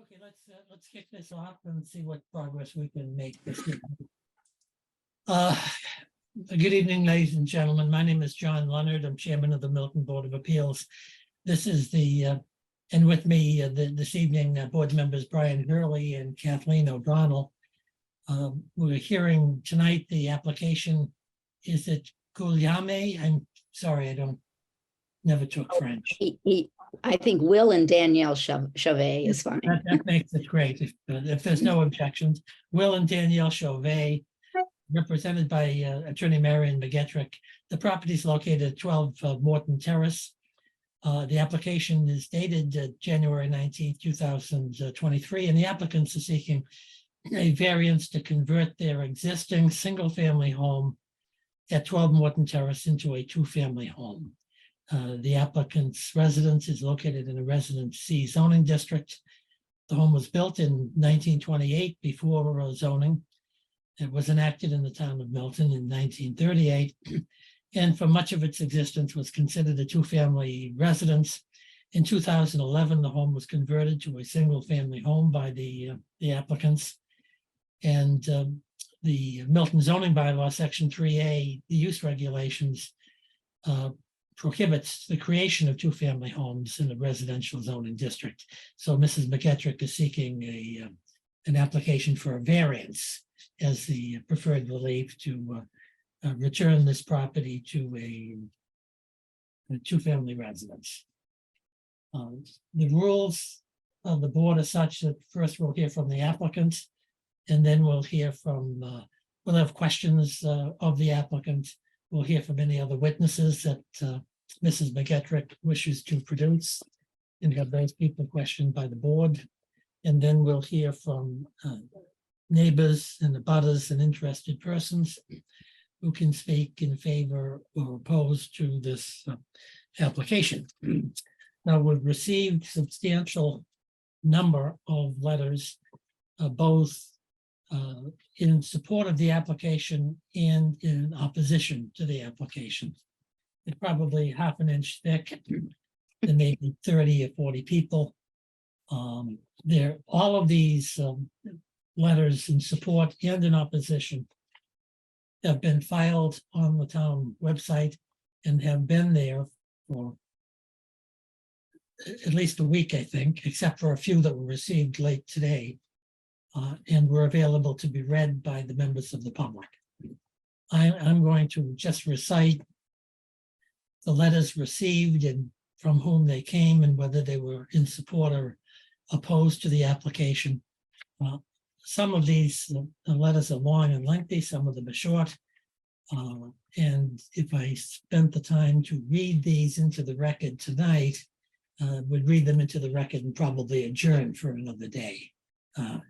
Okay, let's kick this off and see what progress we can make this evening. Good evening, ladies and gentlemen. My name is John Leonard. I'm chairman of the Milton Board of Appeals. This is and with me this evening, board members Brian Gurley and Kathleen O'Donnell. We're hearing tonight the application. Is it Guglielme? I'm sorry, never took French. I think Will and Danielle Chauvet is fine. That makes it great. If there's no objections, Will and Danielle Chauvet, represented by Attorney Marion McGettrick. The property is located at 12 Morton Terrace. The application is dated January 19th, 2023, and the applicants are seeking a variance to convert their existing single-family home at 12 Morton Terrace into a two-family home. The applicant's residence is located in a Residence C zoning district. The home was built in 1928 before zoning. It was enacted in the town of Milton in 1938, and for much of its existence was considered a two-family residence. In 2011, the home was converted to a single-family home by the applicants. And the Milton zoning bylaw, section 3A, the use regulations, prohibits the creation of two-family homes in a residential zoning district. So Mrs. McGettrick is seeking an application for a variance as the preferred relief to return this property to a two-family residence. The rules of the board are such that first we'll hear from the applicant, and then we'll hear from, we'll have questions of the applicant. We'll hear from any other witnesses that Mrs. McGettrick wishes to produce and have those people questioned by the board. And then we'll hear from neighbors and abutters and interested persons who can speak in favor or opposed to this application. Now, we've received substantial number of letters, both in support of the application and in opposition to the application. It's probably half an inch thick. There may be 30 or 40 people. All of these letters in support and in opposition have been filed on the town website and have been there for at least a week, I think, except for a few that were received late today, and were available to be read by the members of the public. I'm going to just recite the letters received and from whom they came and whether they were in support or opposed to the application. Some of these letters are long and lengthy, some of them are short. And if I spent the time to read these into the record tonight, would read them into the record and probably adjourn for another day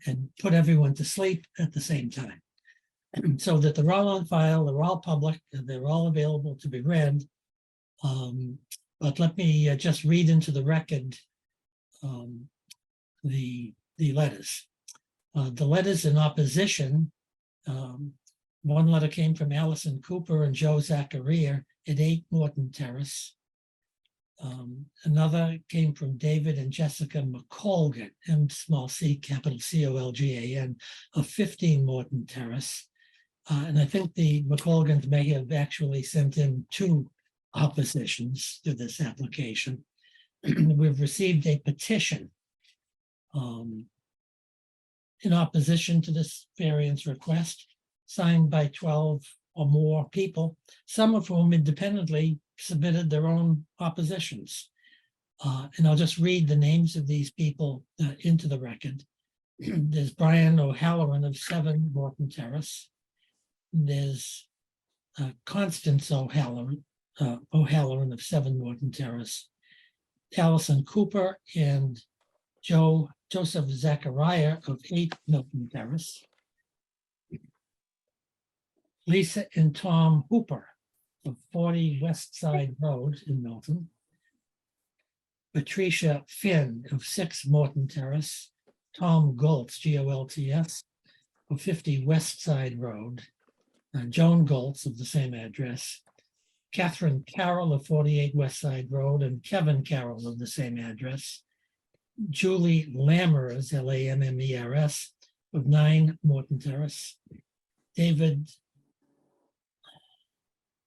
and put everyone to sleep at the same time. So that they're all on file, they're all public, and they're all available to be read. But let me just read into the record the letters. The letters in opposition, one letter came from Allison Cooper and Joe Zachariah at 8 Morton Terrace. Another came from David and Jessica McColgan, M-c, capital C-O-L-G-A-N, of 15 Morton Terrace. And I think the McColgans may have actually sent in 2 oppositions to this application. We've received a petition in opposition to this variance request, signed by 12 or more people, some of whom independently submitted their own oppositions. And I'll just read the names of these people into the record. There's Brian O'Halloran of 7 Morton Terrace. There's Constance O'Halloran of 7 Morton Terrace. Allison Cooper and Joseph Zachariah of 8 Milton Terrace. Lisa and Tom Hooper of 40 West Side Road in Milton. Patricia Finn of 6 Morton Terrace. Tom Goltz, G-O-L-T-S, of 50 West Side Road. Joan Goltz of the same address. Catherine Carroll of 48 West Side Road, and Kevin Carroll of the same address. Julie Lammers, Lammers, of 9 Morton Terrace. David,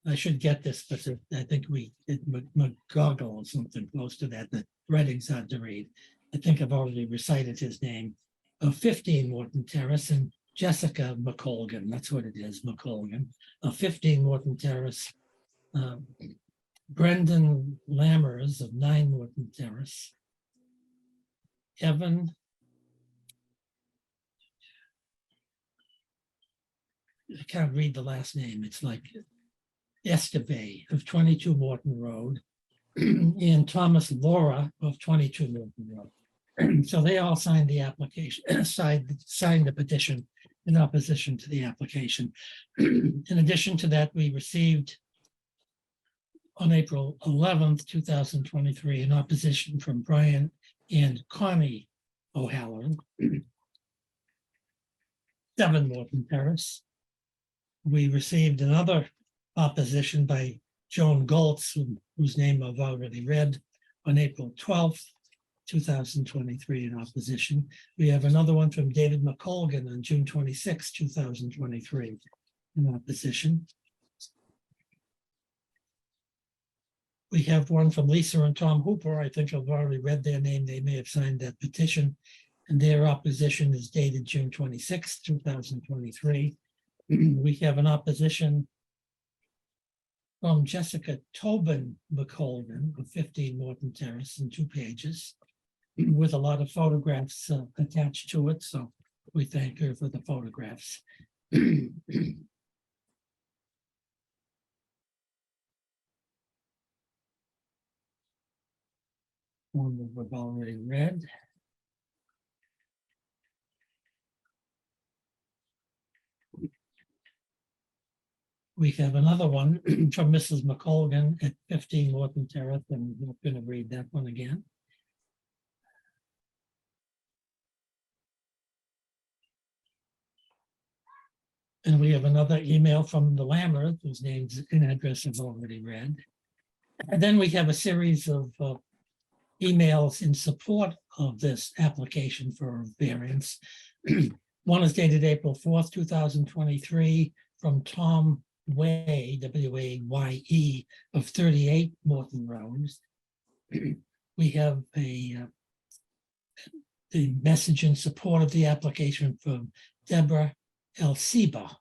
I should get this, but I think we did McGoggle or something close to that. The writing's hard to read. I think I've already recited his name. Of 15 Morton Terrace, and Jessica McColgan, that's what it is, McColgan, of 15 Morton Terrace. Brendan Lammers of 9 Morton Terrace. Evan I can't read the last name. It's like Esteve of 22 Morton Road and Thomas Laura of 22 Morton Road. So they all signed the application, signed the petition in opposition to the application. In addition to that, we received on April 11th, 2023, an opposition from Brian and Connie O'Halloran, 7 Morton Terrace. We received another opposition by Joan Goltz, whose name I've already read, on April 12th, 2023, in opposition. We have another one from David McColgan on June 26, 2023, in opposition. We have one from Lisa and Tom Hooper. I think I've already read their name. They may have signed that petition, and their opposition is dated June 26, 2023. We have an opposition from Jessica Tobin McColgan of 15 Morton Terrace in 2 pages with a lot of photographs attached to it. So we thank her for the photographs. One that we've already read. We have another one from Mrs. McColgan at 15 Morton Terrace, and I'm not going to read that one again. And we have another email from the Lammers, whose names and address I've already read. And then we have a series of emails in support of this application for variance. One is dated April 4th, 2023, from Tom Way, W-A-Y-E, of 38 Morton Road. We have the message in support of the application from Deborah Elsiba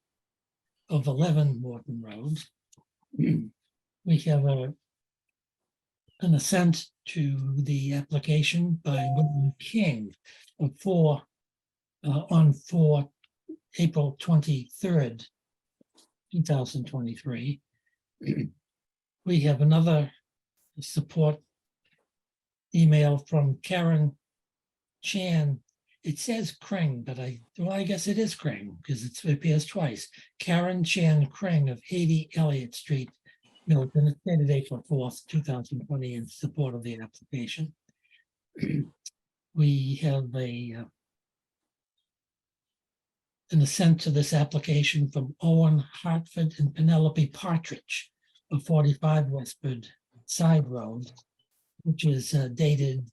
of 11 Morton Road. We have an assent to the application by William King of 4 April 23rd, 2023. We have another support email from Karen Chan. It says Kring, but I guess it is Kring because it appears twice. Karen Chan Kring of 80 Elliott Street, Milton. It's dated April 4th, 2020, in support of the application. We have an assent to this application from Owen Hartford and Penelope Partridge of 45 Westford Side Road, which is dated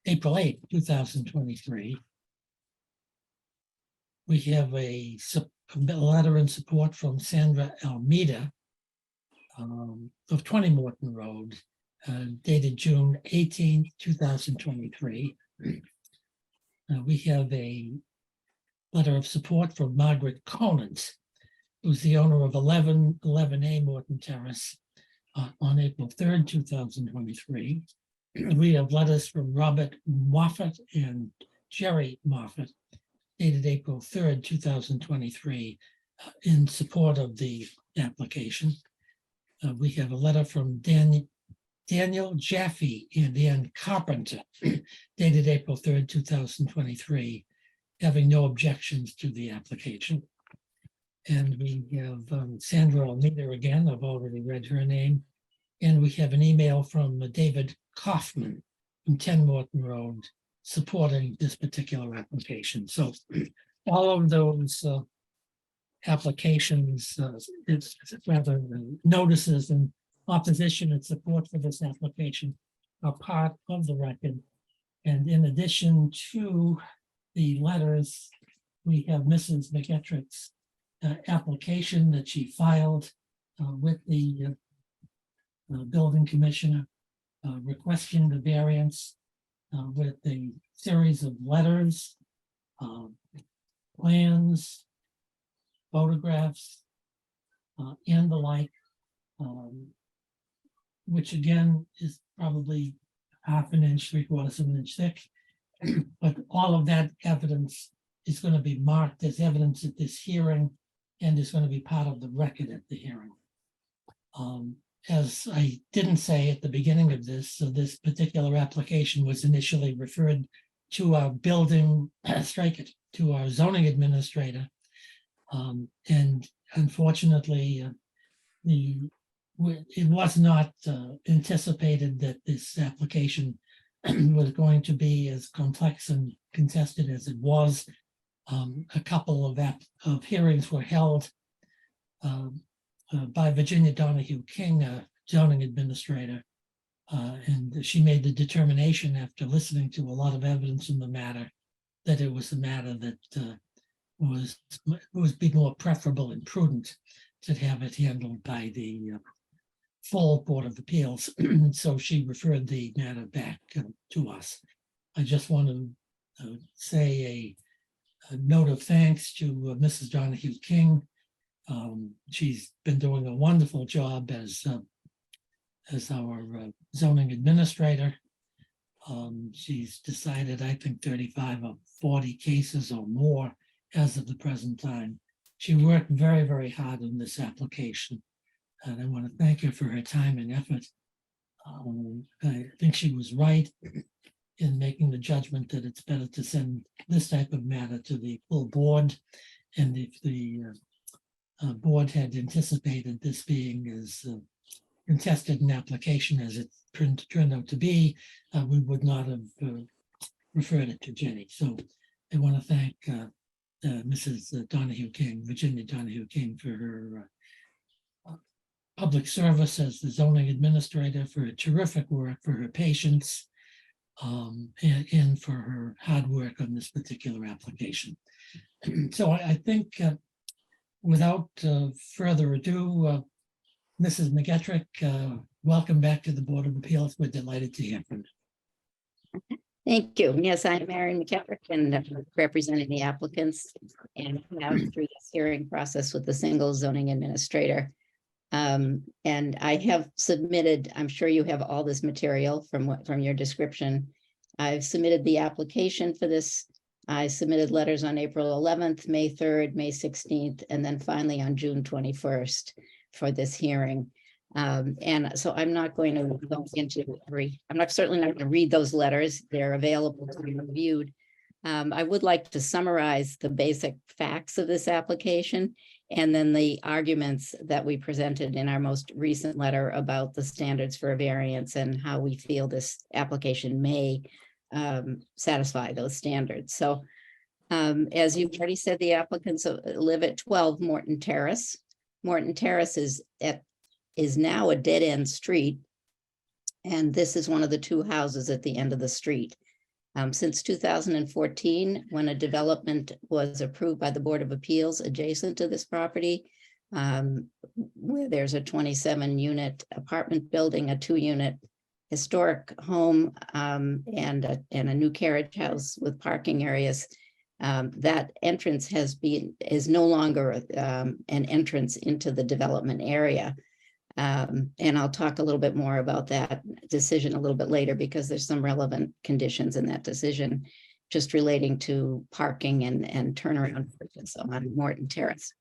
April 8th, 2023. We have a letter in support from Sandra Almeida of 20 Morton Road, dated June 18th, 2023. We have a letter of support from Margaret Conant, who's the owner of 11A Morton Terrace, on April 3rd, 2023. We have letters from Robert Moffat and Jerry Moffat, dated April 3rd, 2023, in support of the application. We have a letter from Daniel Jaffe and Ann Carpenter, dated April 3rd, 2023, having no objections to the application. And we have Sandra Almeida again. I've already read her name. And we have an email from David Kaufman from 10 Morton Road supporting this particular application. So all of those applications, it's rather notices and opposition and support for this application are part of the record. And in addition to the letters, we have Mrs. McEtrick's application that she filed with the building commissioner requesting the variance with a series of letters, plans, photographs, and the like, which again is probably half an inch, 3/4 of an inch thick. But all of that evidence is going to be marked as evidence at this hearing and is going to be part of the record at the hearing. As I didn't say at the beginning of this, so this particular application was initially referred to our building, to our zoning administrator. And unfortunately, it was not anticipated that this application was going to be as complex and contested as it was. A couple of hearings were held by Virginia Donahue King, a zoning administrator, and she made the determination after listening to a lot of evidence in the matter that it was a matter that was be more preferable and prudent to have it handled by the full Board of Appeals. So she referred the matter back to us. I just want to say a note of thanks to Mrs. Donahue King. She's been doing a wonderful job as our zoning administrator. She's decided, I think, 35 or 40 cases or more as of the present time. She worked very, very hard on this application, and I want to thank her for her time and effort. I think she was right in making the judgment that it's better to send this type of matter to the full board. And if the board had anticipated this being as contested an application as it turned out to be, we would not have referred it to Jenny. So I want to thank Mrs. Donahue King, Virginia Donahue King, for her public service as the zoning administrator, for her terrific work, for her patience, and for her hard work on this particular application. So I think without further ado, Mrs. McEtrick, welcome back to the Board of Appeals. We're delighted to hear from you. Thank you. Yes, I'm Mary McEtrick and representing the applicants and have through this hearing process with the single zoning administrator. And I have submitted, I'm sure you have all this material from your description. I've submitted the application for this. I submitted letters on April 11th, May 3rd, May 16th, and then finally on June 21st for this hearing. And so I'm not going to go into certainly not going to read those letters. They're available to be reviewed. I would like to summarize the basic facts of this application and then the arguments that we presented in our most recent letter about the standards for a variance and how we feel this application may satisfy those standards. So as you've already said, the applicants live at 12 Morton Terrace. Morton Terrace is now a dead-end street, and this is one of the two houses at the end of the street. Since 2014, when a development was approved by the Board of Appeals adjacent to this property, where there's a 27-unit apartment building, a 2-unit historic home, and a new carriage house with parking areas, that entrance is no longer an entrance into the development area. And I'll talk a little bit more about that decision a little bit later because there's some relevant conditions in that decision just relating to parking and turnaround on Morton Terrace.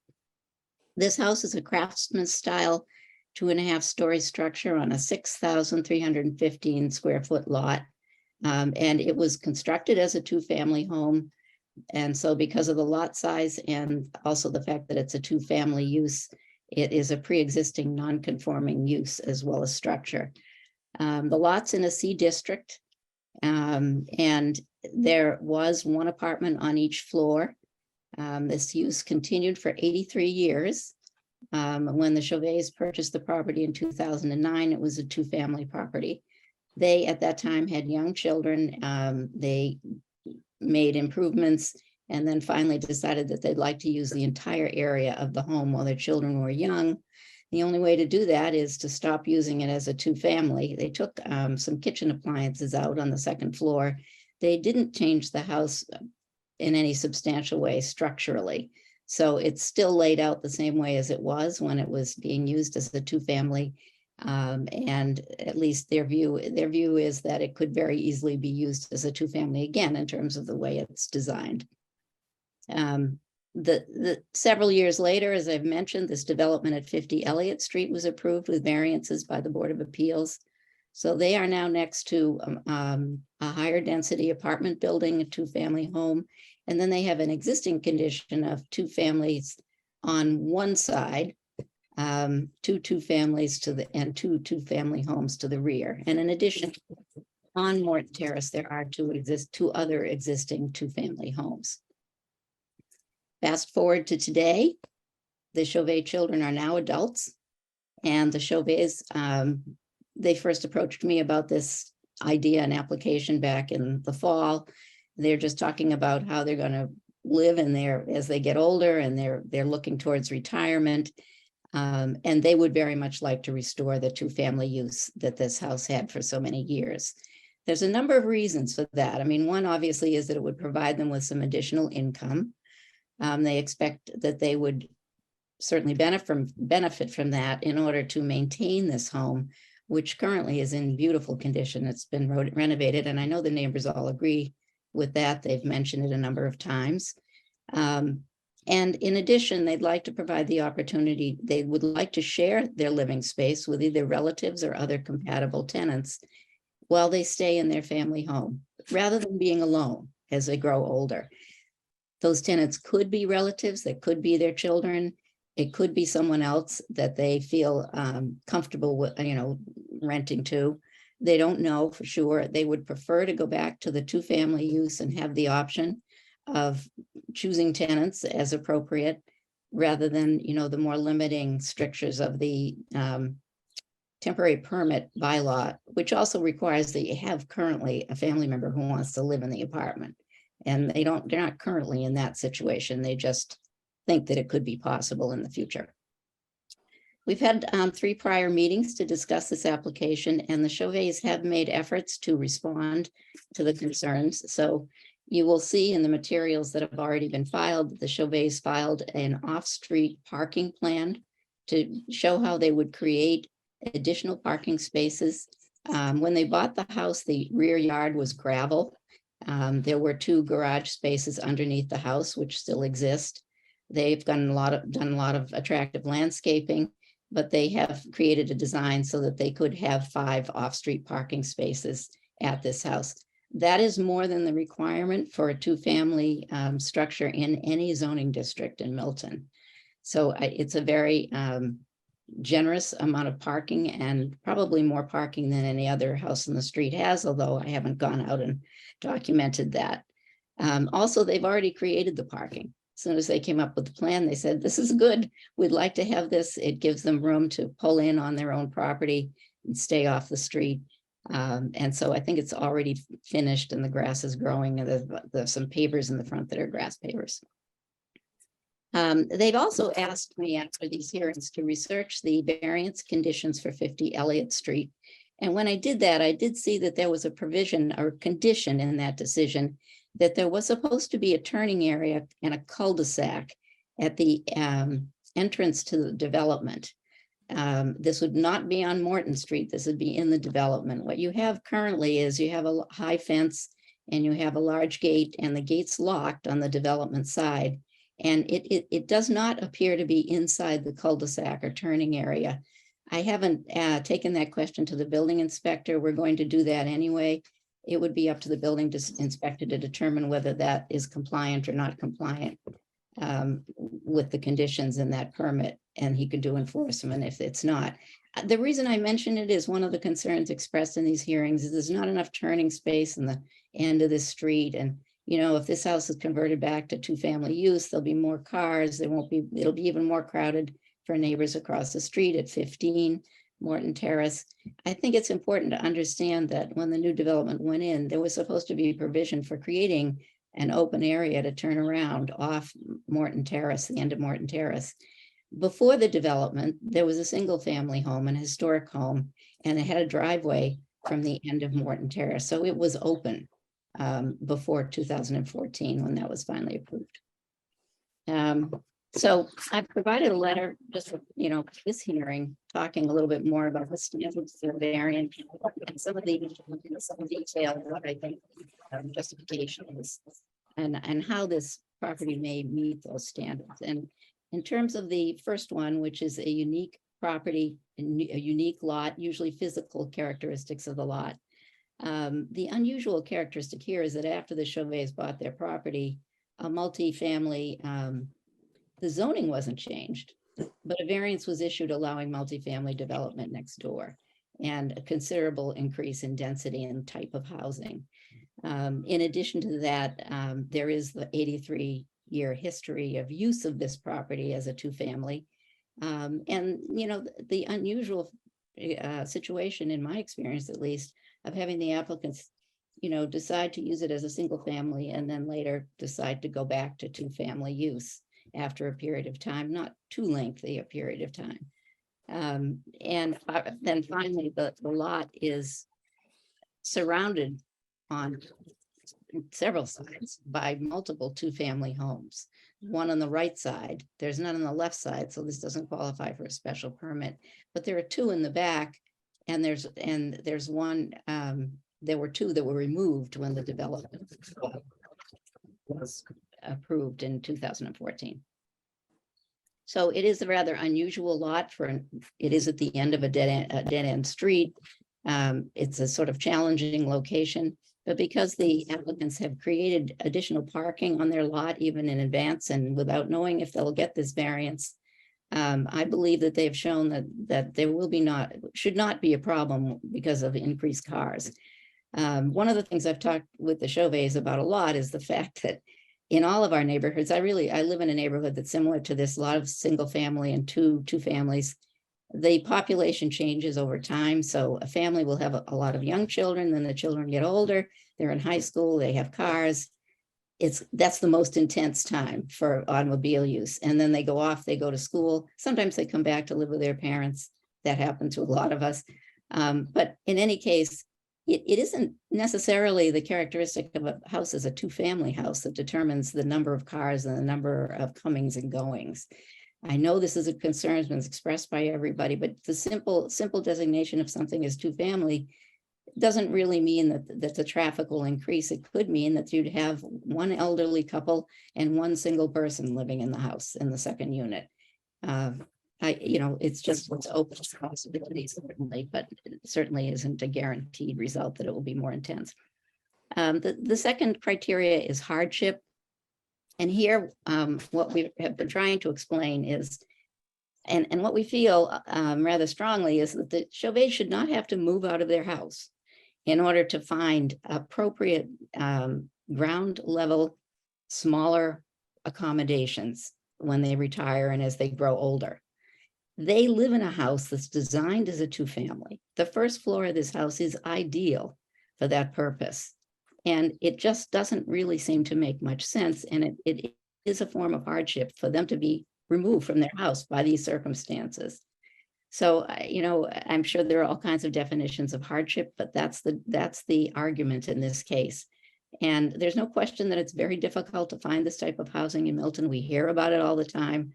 This house is a craftsman style 2.5-story structure on a 6,315 square foot lot. And it was constructed as a 2-family home. And so because of the lot size and also the fact that it's a 2-family use, it is a pre-existing non-conforming use as well as structure. The lot's in a C district, and there was one apartment on each floor. This use continued for 83 years. When the Chauvets purchased the property in 2009, it was a 2-family property. They, at that time, had young children. They made improvements and then finally decided that they'd like to use the entire area of the home while their children were young. The only way to do that is to stop using it as a two-family. They took some kitchen appliances out on the second floor. They didn't change the house in any substantial way structurally. So it's still laid out the same way as it was when it was being used as a two-family. And at least their view is that it could very easily be used as a two-family again in terms of the way it's designed. The several years later, as I've mentioned, this development at 50 Elliott Street was approved with variances by the Board of Appeals. So they are now next to a higher density apartment building, a two-family home. And then they have an existing condition of two families on one side, two families to the, and two family homes to the rear. And in addition, on Morton Terrace, there are two other existing two-family homes. Fast forward to today, the Chauvet children are now adults, and the Chauvets, they first approached me about this idea and application back in the fall. They're just talking about how they're going to live in there as they get older, and they're looking towards retirement. And they would very much like to restore the two-family use that this house had for so many years. There's a number of reasons for that. I mean, one obviously is that it would provide them with some additional income. They expect that they would certainly benefit from that in order to maintain this home, which currently is in beautiful condition. It's been renovated, and I know the neighbors all agree with that. They've mentioned it a number of times. And in addition, they'd like to provide the opportunity, they would like to share their living space with either relatives or other compatible tenants while they stay in their family home, rather than being alone as they grow older. Those tenants could be relatives, that could be their children. It could be someone else that they feel comfortable with, renting to. They don't know for sure. They would prefer to go back to the two-family use and have the option of choosing tenants as appropriate, rather than, the more limiting strictures of the temporary permit bylaw, which also requires that you have currently a family member who wants to live in the apartment. And they're not currently in that situation. They just think that it could be possible in the future. We've had 3 prior meetings to discuss this application, and the Chauvets have made efforts to respond to the concerns. So you will see in the materials that have already been filed, that the Chauvets filed an off-street parking plan to show how they would create additional parking spaces. When they bought the house, the rear yard was gravel. There were 2 garage spaces underneath the house, which still exist. They've done a lot of attractive landscaping, but they have created a design so that they could have 5 off-street parking spaces at this house. That is more than the requirement for a two-family structure in any zoning district in Milton. So it's a very generous amount of parking, and probably more parking than any other house in the street has, although I haven't gone out and documented that. Also, they've already created the parking. As soon as they came up with the plan, they said, this is good. We'd like to have this. It gives them room to pull in on their own property and stay off the street. And so I think it's already finished, and the grass is growing, and there's some pavers in the front that are grass pavers. They've also asked me after these hearings to research the variance conditions for 50 Elliott Street. And when I did that, I did see that there was a provision or condition in that decision that there was supposed to be a turning area and a cul-de-sac at the entrance to the development. This would not be on Morton Street. This would be in the development. What you have currently is you have a high fence and you have a large gate, and the gate's locked on the development side. And it does not appear to be inside the cul-de-sac or turning area. I haven't taken that question to the building inspector. We're going to do that anyway. It would be up to the building inspector to determine whether that is compliant or not compliant with the conditions in that permit, and he could do enforcement if it's not. The reason I mention it is one of the concerns expressed in these hearings is there's not enough turning space in the end of the street. And if this house is converted back to two-family use, there'll be more cars. It'll be even more crowded for neighbors across the street at 15. Morton Terrace. I think it's important to understand that when the new development went in, there was supposed to be provision for creating an open area to turn around off Morton Terrace, the end of Morton Terrace. Before the development, there was a single family home, an historic home, and it had a driveway from the end of Morton Terrace. So it was open before 2014 when that was finally approved. So I've provided a letter just for, this hearing, talking a little bit more about the standards of variance and some detail of what I think justification is and how this property may meet those standards. And in terms of the first one, which is a unique property, a unique lot, usually physical characteristics of the lot. The unusual characteristic here is that after the Chauvets bought their property, a multifamily, the zoning wasn't changed, but a variance was issued allowing multifamily development next door and a considerable increase in density and type of housing. In addition to that, there is the 83-year history of use of this property as a two-family. And, the unusual situation, in my experience at least, of having the applicants, decide to use it as a single family and then later decide to go back to two-family use after a period of time, not too lengthy a period of time. And then finally, the lot is surrounded on several sides by multiple two-family homes. One on the right side, there's none on the left side, so this doesn't qualify for a special permit, but there are two in the back, and there's one, there were two that were removed when the development was approved in 2014. So it is a rather unusual lot it is at the end of a dead-end street. It's a sort of challenging location, but because the applicants have created additional parking on their lot, even in advance and without knowing if they'll get this variance, I believe that they've shown that there should not be a problem because of increased cars. One of the things I've talked with the Chauvets about a lot is the fact that in all of our neighborhoods, I live in a neighborhood that's similar to this, a lot of single family and two families. The population changes over time. So a family will have a lot of young children, then the children get older, they're in high school, they have cars. That's the most intense time for automobile use. And then they go to school. Sometimes they come back to live with their parents. That happened to a lot of us. But in any case, it isn't necessarily the characteristic of a house as a two-family house that determines the number of cars and the number of comings and goings. I know this is a concern that's been expressed by everybody, but the simple designation of something as two-family doesn't really mean that the traffic will increase. It could mean that you'd have one elderly couple and one single person living in the house in the second unit. It's just what's open to possibilities, certainly, but it certainly isn't a guaranteed result that it will be more intense. The second criteria is hardship. And here, what we have been trying to explain is, and what we feel rather strongly is that the Chauvets should not have to move out of their house in order to find appropriate ground level, smaller accommodations when they retire and as they grow older. They live in a house that's designed as a two-family. The first floor of this house is ideal for that purpose. And it just doesn't really seem to make much sense. And it is a form of hardship for them to be removed from their house by these circumstances. So, I'm sure there are all kinds of definitions of hardship, but that's the argument in this case. And there's no question that it's very difficult to find this type of housing in Milton. We hear about it all the time.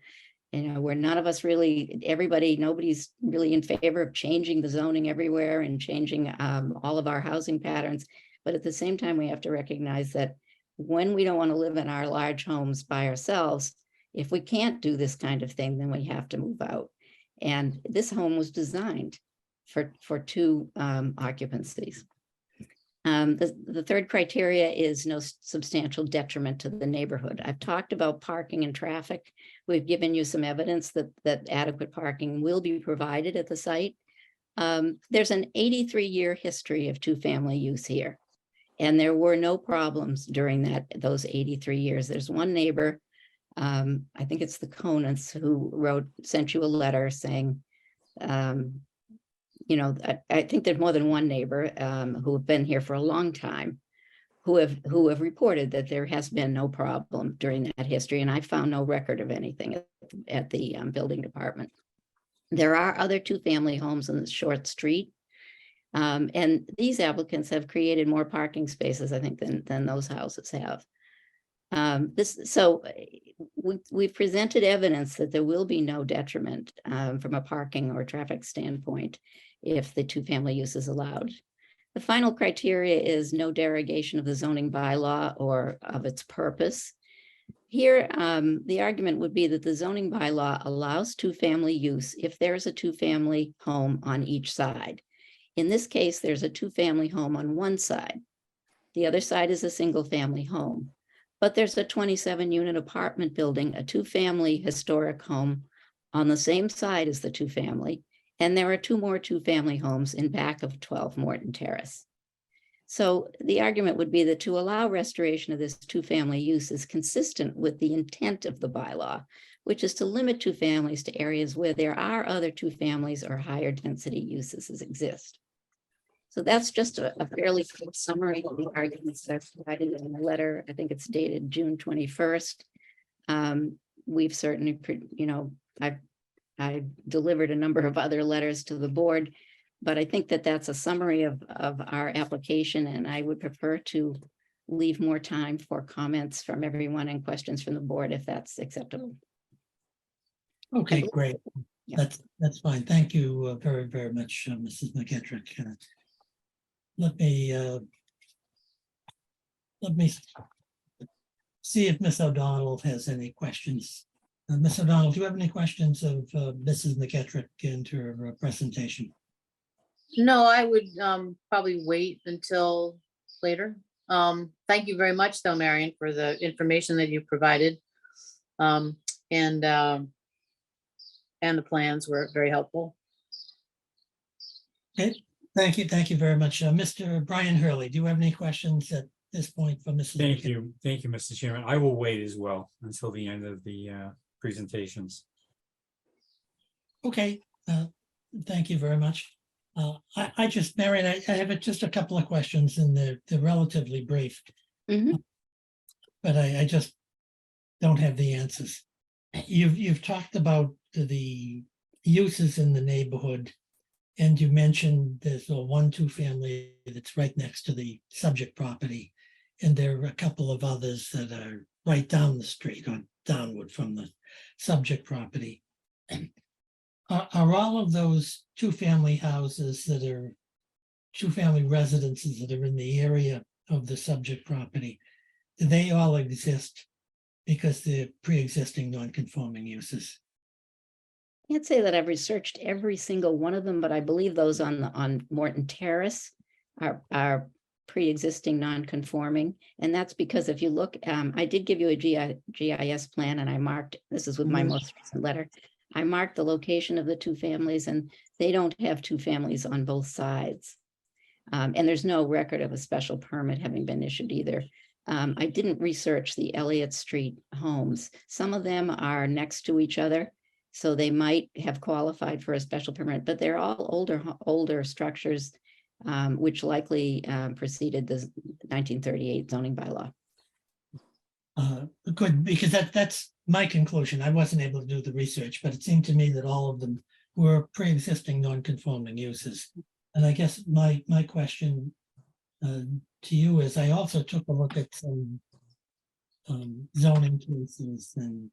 Where none of us nobody's really in favor of changing the zoning everywhere and changing all of our housing patterns. But at the same time, we have to recognize that when we don't want to live in our large homes by ourselves, if we can't do this kind of thing, then we have to move out. And this home was designed for two occupancies. The third criteria is no substantial detriment to the neighborhood. I've talked about parking and traffic. We've given you some evidence that adequate parking will be provided at the site. There's an 83-year history of two-family use here, and there were no problems during those 83 years. There's one neighbor, I think it's the Conants, who sent you a letter saying I think there's more than one neighbor who have been here for a long time who have reported that there has been no problem during that history, and I found no record of anything at the building department. There are other two-family homes in the short street, and these applicants have created more parking spaces, I think, than those houses have. We've presented evidence that there will be no detriment from a parking or traffic standpoint if the two-family use is allowed. The final criteria is no derogation of the zoning bylaw or of its purpose. Here, the argument would be that the zoning bylaw allows two-family use if there's a two-family home on each side. In this case, there's a two-family home on one side. The other side is a single-family home. But there's a 27-unit apartment building, a two-family historic home on the same side as the two-family, and there are two more two-family homes in back of 12 Morton Terrace. So the argument would be that to allow restoration of this two-family use is consistent with the intent of the bylaw, which is to limit two families to areas where there are other two families or higher density uses exist. So that's just a fairly quick summary of the arguments that I've provided in the letter. I think it's dated June 21st. We've certainly, I've delivered a number of other letters to the board, but I think that that's a summary of our application, and I would prefer to leave more time for comments from everyone and questions from the board if that's acceptable. Okay, great. Yeah. That's fine. Thank you very, very much, Mrs. McKettrick. Let me see if Ms. O'Donnell has any questions. Ms. O'Donnell, do you have any questions of Mrs. McKettrick and her presentation? No, I would probably wait until later. Thank you very much, though, Marion, for the information that you provided. And the plans were very helpful. Okay, thank you. Thank you very much. Mr. Brian Hurley, do you have any questions at this point for Mrs. Thank McKettrick? you. Thank you, Mr. Chairman. I will wait as well until the end of the presentations. Okay, thank you very much. I just, Marion, I have just a couple of questions, and they're relatively brief. Mhm. But I just don't have the answers. You've talked about the uses in the neighborhood, and you mentioned there's a 1-2 family that's right next to the subject property, and there are a couple of others that are right down the street or downward from the subject property. Are all of those 2-family houses that are 2-family residences that are in the area of the subject property, do they all exist because they're pre-existing non-conforming uses? I can't say that I've researched every single one of them, but I believe those on Morton Terrace are pre-existing non-conforming. And that's because if you look, I did give you a GIS plan, and I marked, this is with my most recent letter, I marked the location of the 2 families, and they don't have 2 families on both sides. And there's no record of a special permit having been issued either. I didn't research the Elliott Street homes. Some of them are next to each other, so they might have qualified for a special permit, but they're all older structures, which likely preceded the 1938 zoning bylaw. Good, because that's my conclusion. I wasn't able to do the research, but it seemed to me that all of them were pre-existing non-conforming uses. And I guess my question to you is, I also took a look at some zoning cases and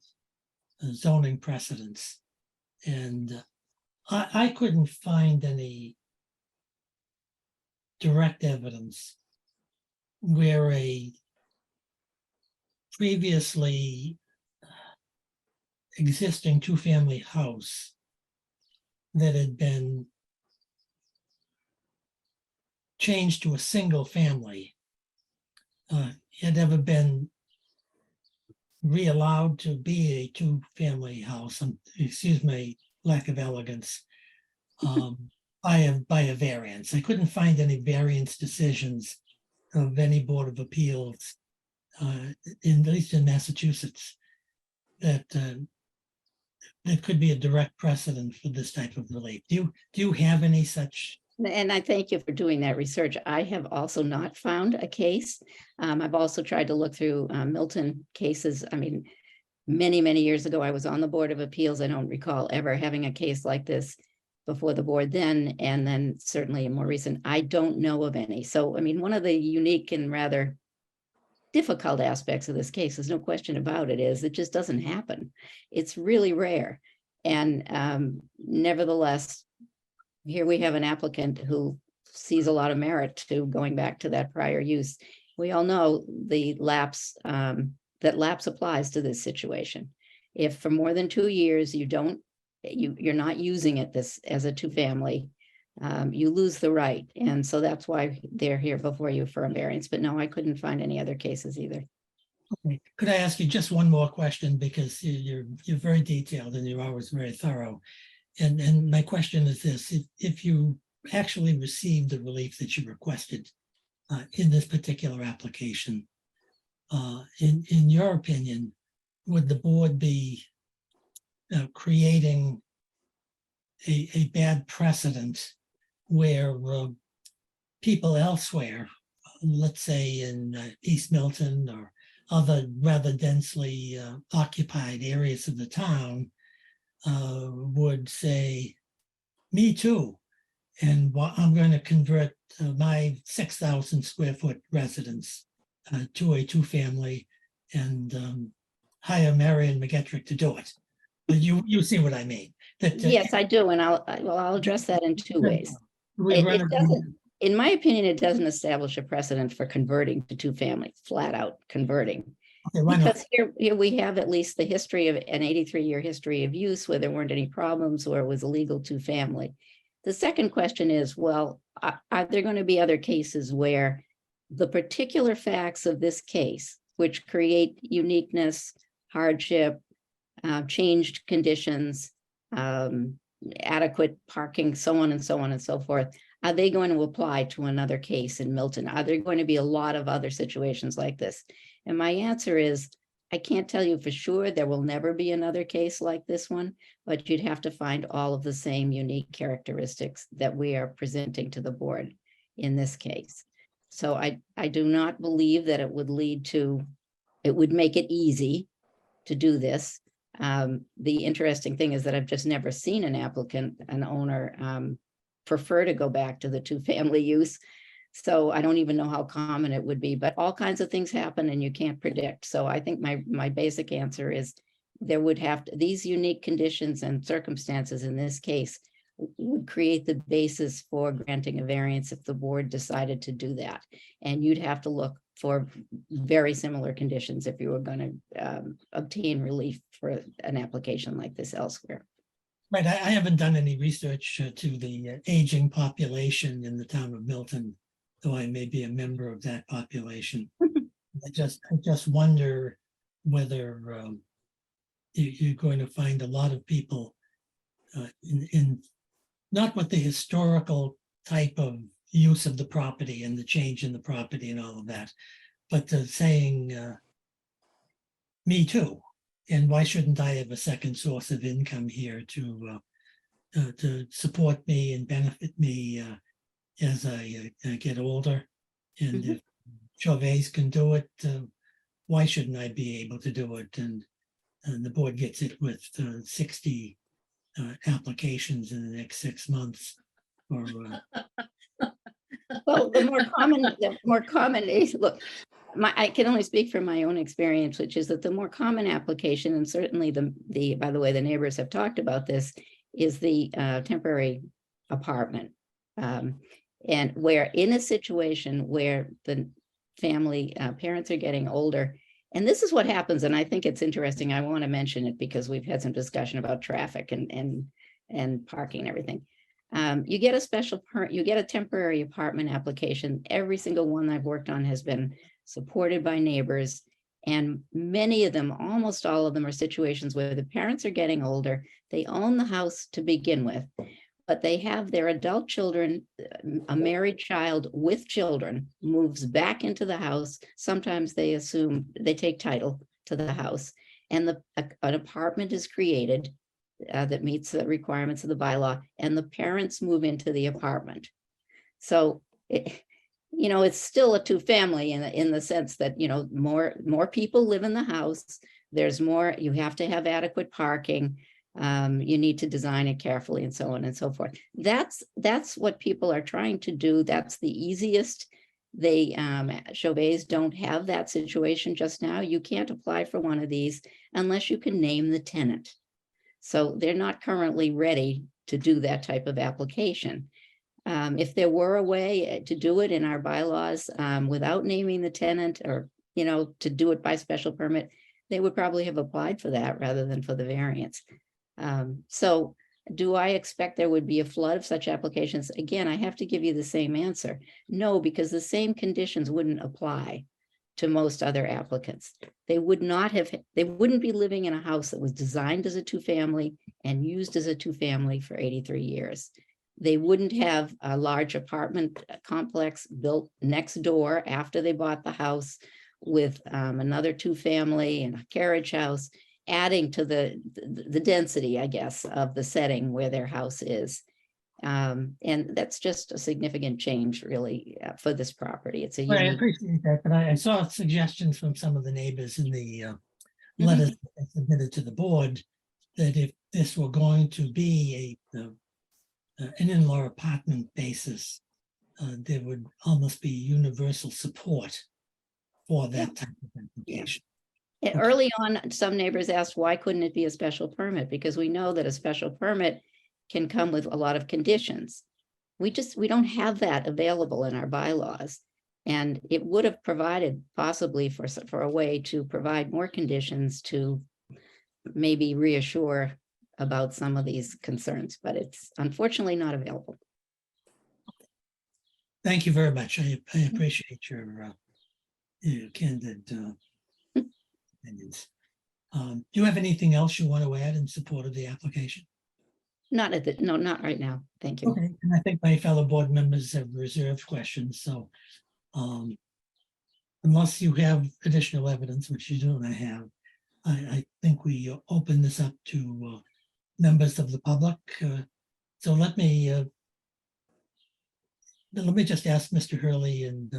zoning precedents, and I couldn't find any direct evidence where a previously existing 2-family house that had been changed to a single family had ever been re-allowed to be a 2-family house, excuse me, lack of elegance, by a variance. I couldn't find any variance decisions of any Board of Appeals, at least in Massachusetts, that there could be a direct precedent for this type of relief. Do you have any such? And I thank you for doing that research. I have also not found a case. I've also tried to look through Milton cases. I mean, many, many years ago, I was on the Board of Appeals. I don't recall ever having a case like this before the board then, and then certainly more recent. I don't know of any. So, I mean, one of the unique and rather difficult aspects of this case, there's no question about it, is it just doesn't happen. It's really rare. And nevertheless, here we have an applicant who sees a lot of merit to going back to that prior use. We all know the lapse, that lapse applies to this situation. If for more than 2 years you're not using it this as a two-family, you lose the right. And so that's why they're here before you for a variance. But no, I couldn't find any other cases either. Okay. Could I ask you just one more question, because you're very detailed and you're always very thorough. And my question is this: if you actually received the relief that you requested in this particular application, in your opinion, would the board be creating a bad precedent where people elsewhere, let's say in East Milton or other rather densely occupied areas of the town, would say, me too, and I'm going to convert my 6,000 square foot residence to a two-family and hire Marion McGettrick to do it. But you see what I mean? That Yes, I do. And I'll address that in two ways. we It run doesn't, in my opinion, it doesn't establish a precedent for converting to two-family, flat out converting. okay, why not? Because here we have at least the history of an 83-year history of use where there weren't any problems, or it was a legal two-family. The second question is, well, are there going to be other cases where the particular facts of this case, which create uniqueness, hardship, changed conditions, adequate parking, so on and so on and so forth, are they going to apply to another case in Milton? Are there going to be a lot of other situations like this? And my answer is, I can't tell you for sure. There will never be another case like this one, but you'd have to find all of the same unique characteristics that we are presenting to the board in this case. So I do not believe that it would make it easy to do this. The interesting thing is that I've just never seen an applicant, an owner, prefer to go back to the two-family use. So I don't even know how common it would be, but all kinds of things happen and you can't predict. So I think my basic answer is there would have to, these unique conditions and circumstances in this case would create the basis for granting a variance if the board decided to do that. And you'd have to look for very similar conditions if you were going to obtain relief for an application like this elsewhere. Right, I haven't done any research to the aging population in the town of Milton, though I may be a member of that population. I just wonder whether you're going to find a lot of people in not with the historical type of use of the property and the change in the property and all of that, but saying, me too. And why shouldn't I have a second source of income here to support me and benefit me as I get older? And if Chavez can do it, why shouldn't I be able to do it? And the board gets it with 60 applications in the next 6 months. Or Well, the more common is, look, I can only speak from my own experience, which is that the more common application, and certainly by the way, the neighbors have talked about this, is the temporary apartment. And where in a situation where the family parents are getting older, and this is what happens, and I think it's interesting, I want to mention it because we've had some discussion about traffic and parking and everything. You get a temporary apartment application. Every single one I've worked on has been supported by neighbors. And many of them, almost all of them, are situations where the parents are getting older. They own the house to begin with, but they have their adult children, a married child with children moves back into the house. Sometimes they assume they take title to the house, and an apartment is created that meets the requirements of the bylaw, and the parents move into the apartment. So it's still a two-family in the sense that, more people live in the house. There's more, you have to have adequate parking. You need to design it carefully and so on and so forth. That's what people are trying to do. That's the easiest. They, Chauvets don't have that situation just now. You can't apply for one of these unless you can name the tenant. So they're not currently ready to do that type of application. If there were a way to do it in our bylaws without naming the tenant, or, to do it by special permit, they would probably have applied for that rather than for the variance. So do I expect there would be a flood of such applications? Again, I have to give you the same answer. No, because the same conditions wouldn't apply to most other applicants. They wouldn't be living in a house that was designed as a two-family and used as a two-family for 83 years. They wouldn't have a large apartment complex built next door after they bought the house with another two-family and a carriage house, adding to the density, I guess, of the setting where their house is. And that's just a significant change, really, for this property. It's a Well, I unique. appreciate that, but I saw suggestions from some of the neighbors in the letters that they submitted to the board that if this were going to be an in-law apartment basis, there would almost be universal support for that type of application. And early on, some neighbors asked, why couldn't it be a special permit? Because we know that a special permit can come with a lot of conditions. We don't have that available in our bylaws. And it would have provided possibly for a way to provide more conditions to maybe reassure about some of these concerns, but it's unfortunately not available. Thank you very much. I appreciate your candid opinions. Do you have anything else you want to add in support of the application? No, not right now. Thank you. Okay, and I think my fellow board members have reserved questions, so unless you have additional evidence, which you don't have, I think we open this up to members of the public. So let me just ask Mr. Hurley and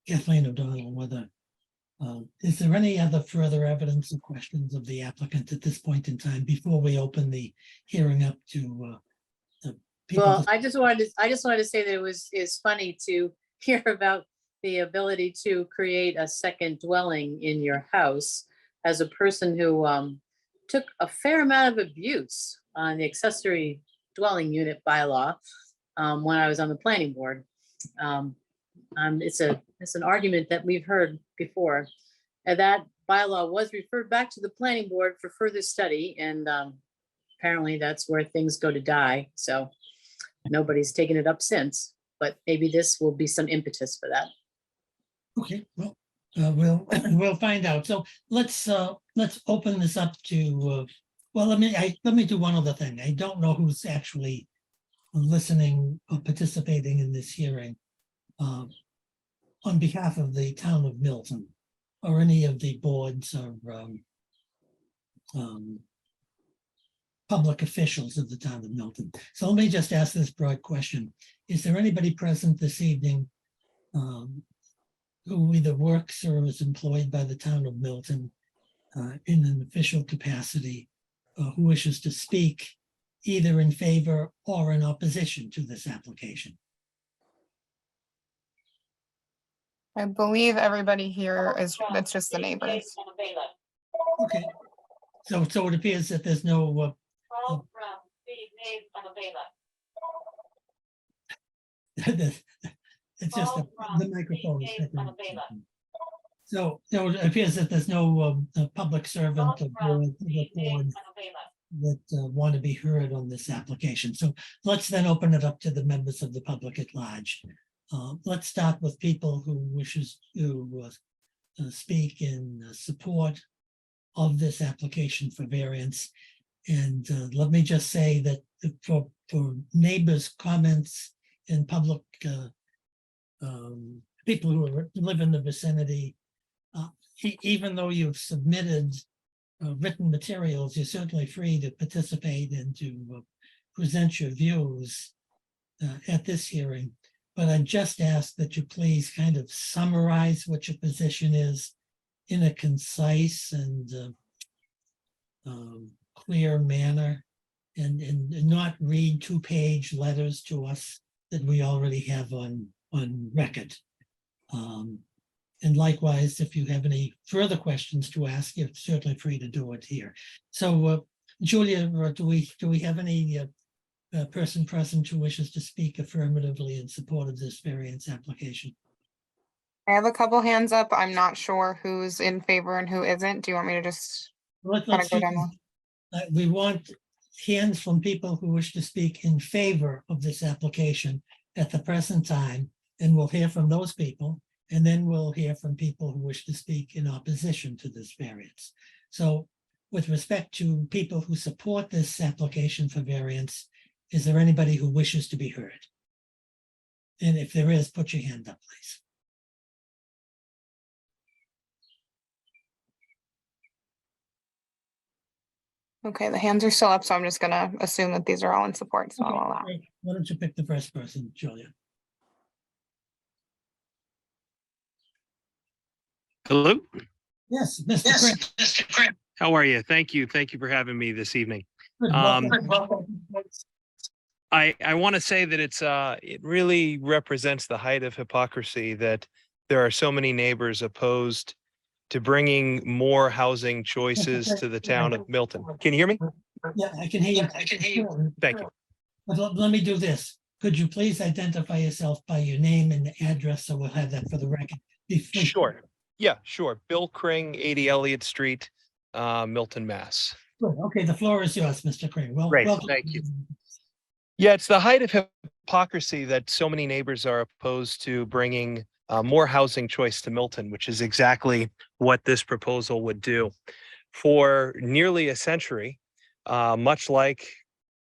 Kathleen O'Donnell whether is there any other further evidence or questions of the applicant at this point in time before we open the hearing up to people? Well, I just wanted to say that it's funny to hear about the ability to create a second dwelling in your house as a person who took a fair amount of abuse on the accessory dwelling unit bylaw when I was on the planning board. It's an argument that we've heard before. And that bylaw was referred back to the planning board for further study, and apparently that's where things go to die. So nobody's taken it up since, but maybe this will be some impetus for that. Okay, well, we'll find out. So let's open this up to well, let me do one other thing. I don't know who's actually listening or participating in this hearing on behalf of the town of Milton or any of the boards or public officials of the town of Milton. So let me just ask this broad question. Is there anybody present this evening who either works or is employed by the town of Milton in an official capacity who wishes to speak either in favor or in opposition to this application? I believe everybody here it's just the neighbors. Okay, so it appears that there's no it's just the microphone is picking up something. So it appears that there's no public servant or public board that want to be heard on this application. So let's then open it up to the members of the public at large. Let's start with people who wishes to speak in support of this application for variance. And let me just say that for neighbors' comments and public people who live in the vicinity, even though you've submitted written materials, you're certainly free to participate and to present your views at this hearing. But I just ask that you please kind of summarize what your position is in a concise and clear manner, and not read two-page letters to us that we already have on record. And likewise, if you have any further questions to ask, you're certainly free to do it here. So, Julia, do we have any person present who wishes to speak affirmatively in support of this variance application? I have a couple hands up. I'm not sure who's in favor and who isn't. Do you want me to just kind Let's of go do down? this. We want hands from people who wish to speak in favor of this application at the present time, and we'll hear from those people, and then we'll hear from people who wish to speak in opposition to this variance. So with respect to people who support this application for variance, is there anybody who wishes to be heard? And if there is, put your hand up, please. Okay, the hands are still up, so I'm just gonna assume that these are all in support, so I'll Okay, allow. great. Why don't you pick the first person, Julia? Hello. Yes, Mr. Craig. How are you? Thank you. Thank you for having me this evening. Good, welcome. I want to say that it really represents the height of hypocrisy that there are so many neighbors opposed to bringing more housing choices to the town of Milton. Can you hear me? Yeah, I can hear you. Thank you. But let me do this. Could you please identify yourself by your name and address, so we'll have that for the record? Sure. Yeah, sure. Bill Kring, 80 Elliott Street, Milton, Mass. Good. Okay, the floor is yours, Mr. Crane. Well, Great, welcome. thank you. Yeah, it's the height of hypocrisy that so many neighbors are opposed to bringing more housing choice to Milton, which is exactly what this proposal would do. For nearly a century, much like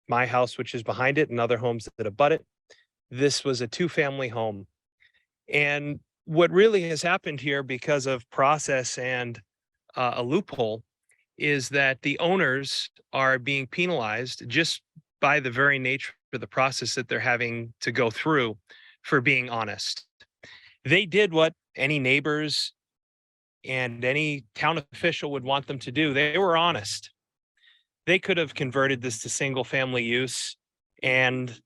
my house, which is behind it, and other homes that abut it, this was a two-family home. And what really has happened here, because of process and a loophole, is that the owners are being penalized just by the very nature of the process that they're having to go through for being honest. They did what any neighbors and any town official would want them to do. They were honest. They could have converted this to single family use and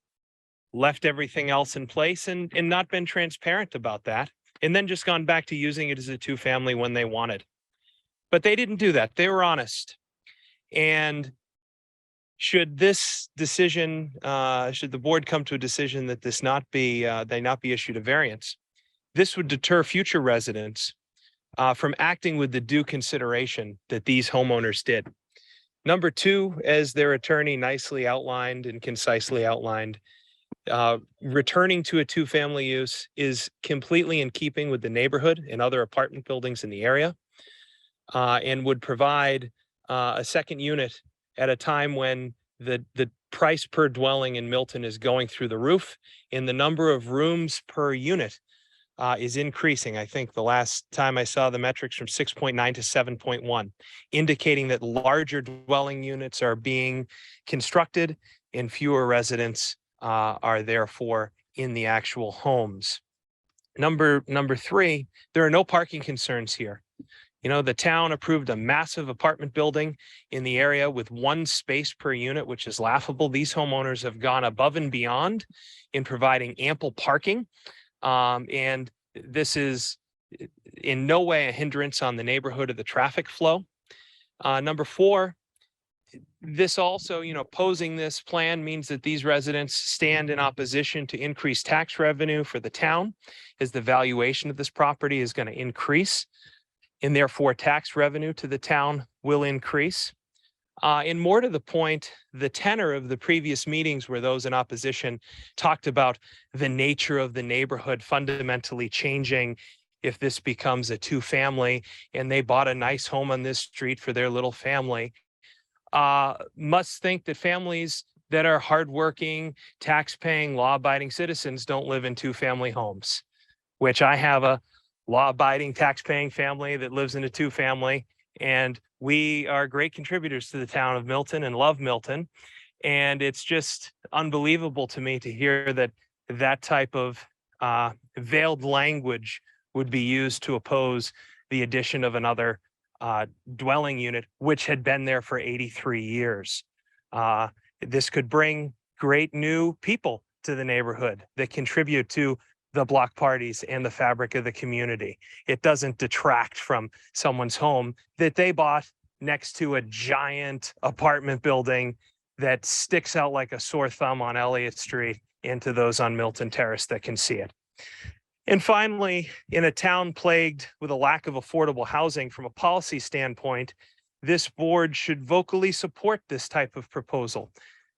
left everything else in place and not been transparent about that, and then just gone back to using it as a two-family when they wanted. But they didn't do that. They were honest. And should this decision, should the board come to a decision that this not be, they not be issued a variance, this would deter future residents from acting with the due consideration that these homeowners did. Number two, as their attorney nicely outlined and concisely outlined, returning to a two-family use is completely in keeping with the neighborhood and other apartment buildings in the area, and would provide a second unit at a time when the price per dwelling in Milton is going through the roof, and the number of rooms per unit is increasing. I think the last time I saw the metrics from 6.9 to 7.1, indicating that larger dwelling units are being constructed and fewer residents are therefore in the actual homes. Number three, there are no parking concerns here. You know, the town approved a massive apartment building in the area with one space per unit, which is laughable. These homeowners have gone above and beyond in providing ample parking. And this is in no way a hindrance on the neighborhood or the traffic flow. Number four, this also, posing this plan means that these residents stand in opposition to increased tax revenue for the town, as the valuation of this property is going to increase, and therefore tax revenue to the town will increase. And more to the point, the tenor of the previous meetings where those in opposition talked about the nature of the neighborhood fundamentally changing if this becomes a two-family and they bought a nice home on this street for their little family, must think that families that are hardworking, tax-paying, law-abiding citizens don't live in two-family homes, which I have a law-abiding, tax-paying family that lives in a two-family, And we are great contributors to the town of Milton and love Milton. And it's just unbelievable to me to hear that that type of veiled language would be used to oppose the addition of another dwelling unit, which had been there for 83 years. This could bring great new people to the neighborhood that contribute to the block parties and the fabric of the community. It doesn't detract from someone's home that they bought next to a giant apartment building that sticks out like a sore thumb on Elliott Street and to those on Milton Terrace that can see it. And finally, in a town plagued with a lack of affordable housing from a policy standpoint, this board should vocally support this type of proposal.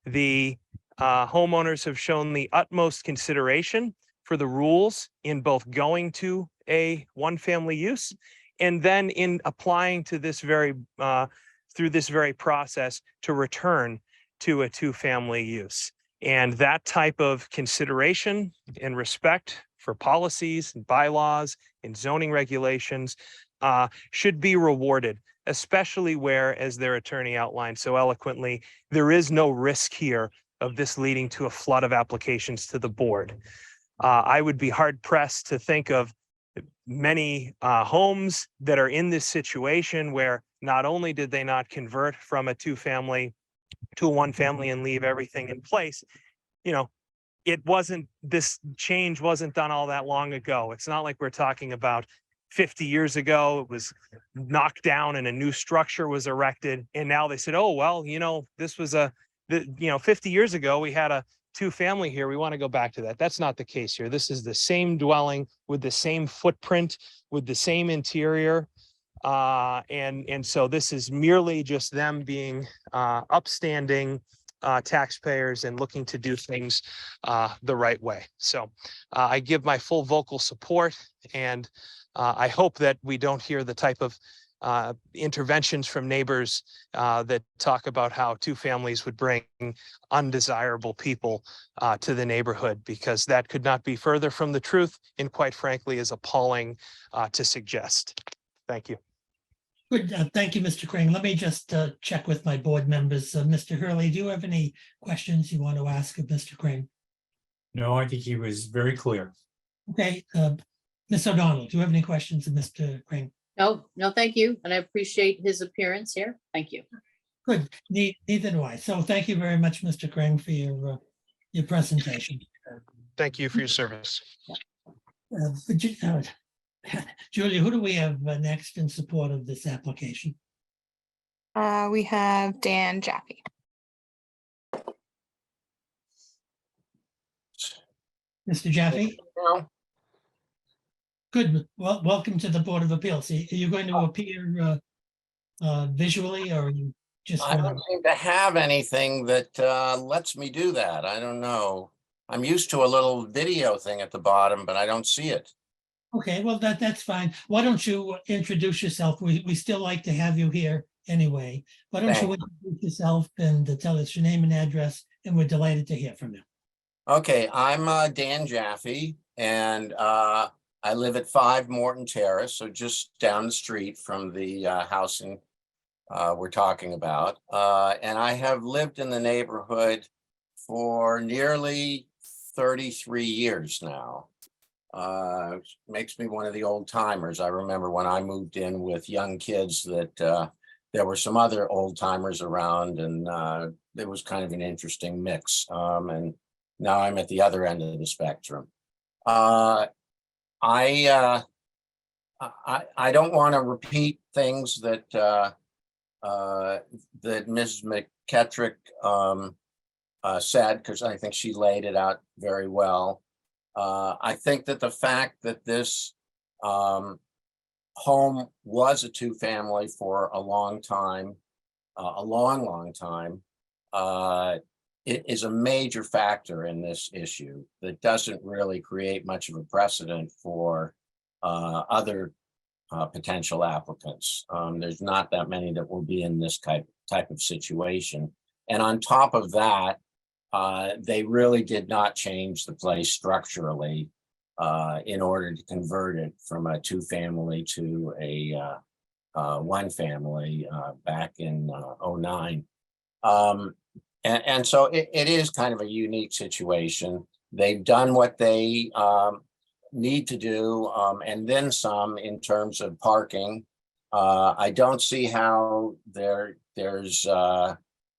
The homeowners have shown the utmost consideration for the rules in both going to a one-family use and then in applying to this very through this very process to return to a two-family use. And that type of consideration and respect for policies and bylaws and zoning regulations should be rewarded, especially where, as their attorney outlined so eloquently, there is no risk here of this leading to a flood of applications to the board. I would be hard pressed to think of many homes that are in this situation where not only did they not convert from a two-family to a one-family and leave everything in place, you know, this change wasn't done all that long ago. It's not like we're talking about 50 years ago, it was knocked down and a new structure was erected. And now they said, oh, well, this was 50 years ago, we had a two-family here. We want to go back to that. That's not the case here. This is the same dwelling with the same footprint, with the same interior. And so this is merely just them being upstanding taxpayers and looking to do things the right way. So I give my full vocal support, and I hope that we don't hear the type of interventions from neighbors that talk about how two families would bring undesirable people to the neighborhood, because that could not be further from the truth and quite frankly is appalling to suggest. Thank you. Good. Thank you, Mr. Crane. Let me just check with my board members. Mr. Hurley, do you have any questions you want to ask of Mr. Crane? No, I think he was very clear. Okay. Ms. O'Donnell, do you have any questions of Mr. Crane? No, thank you. And I appreciate his appearance here. Thank you. Good. Neither do I. So thank you very much, Mr. Crane, for your presentation. Thank you for your service. Julia, who do we have next in support of this application? We have Dan Jaffe. Mr. Jaffe? Good. Well, welcome to the Board of Appeals. Are you going to appear visually, or are you just? I don't seem to have anything that lets me do that. I don't know. I'm used to a little video thing at the bottom, but I don't see it. Okay, well, that's fine. Why don't you introduce yourself? We still like to have you here anyway. Why don't you introduce yourself and tell us your name and address, and we're delighted to hear from you. Okay, I'm Dan Jaffe, and I live at 5 Morton Terrace, so just down the street from the housing we're talking about. And I have lived in the neighborhood for nearly 33 years now. Makes me one of the old timers. I remember when I moved in with young kids that there were some other old timers around, and it was kind of an interesting mix. And now I'm at the other end of the spectrum. I don't want to repeat things that that Ms. McKettrick said, because I think she laid it out very well. I think that the fact that this home was a two-family for a long time, a long time, it is a major factor in this issue that doesn't really create much of a precedent for other potential applicants. There's not that many that will be in this type of situation. And on top of that, they really did not change the place structurally in order to convert it from a two-family to one family back in '09. And so it is kind of a unique situation. They've done what they need to do, and then some in terms of parking. I don't see how there's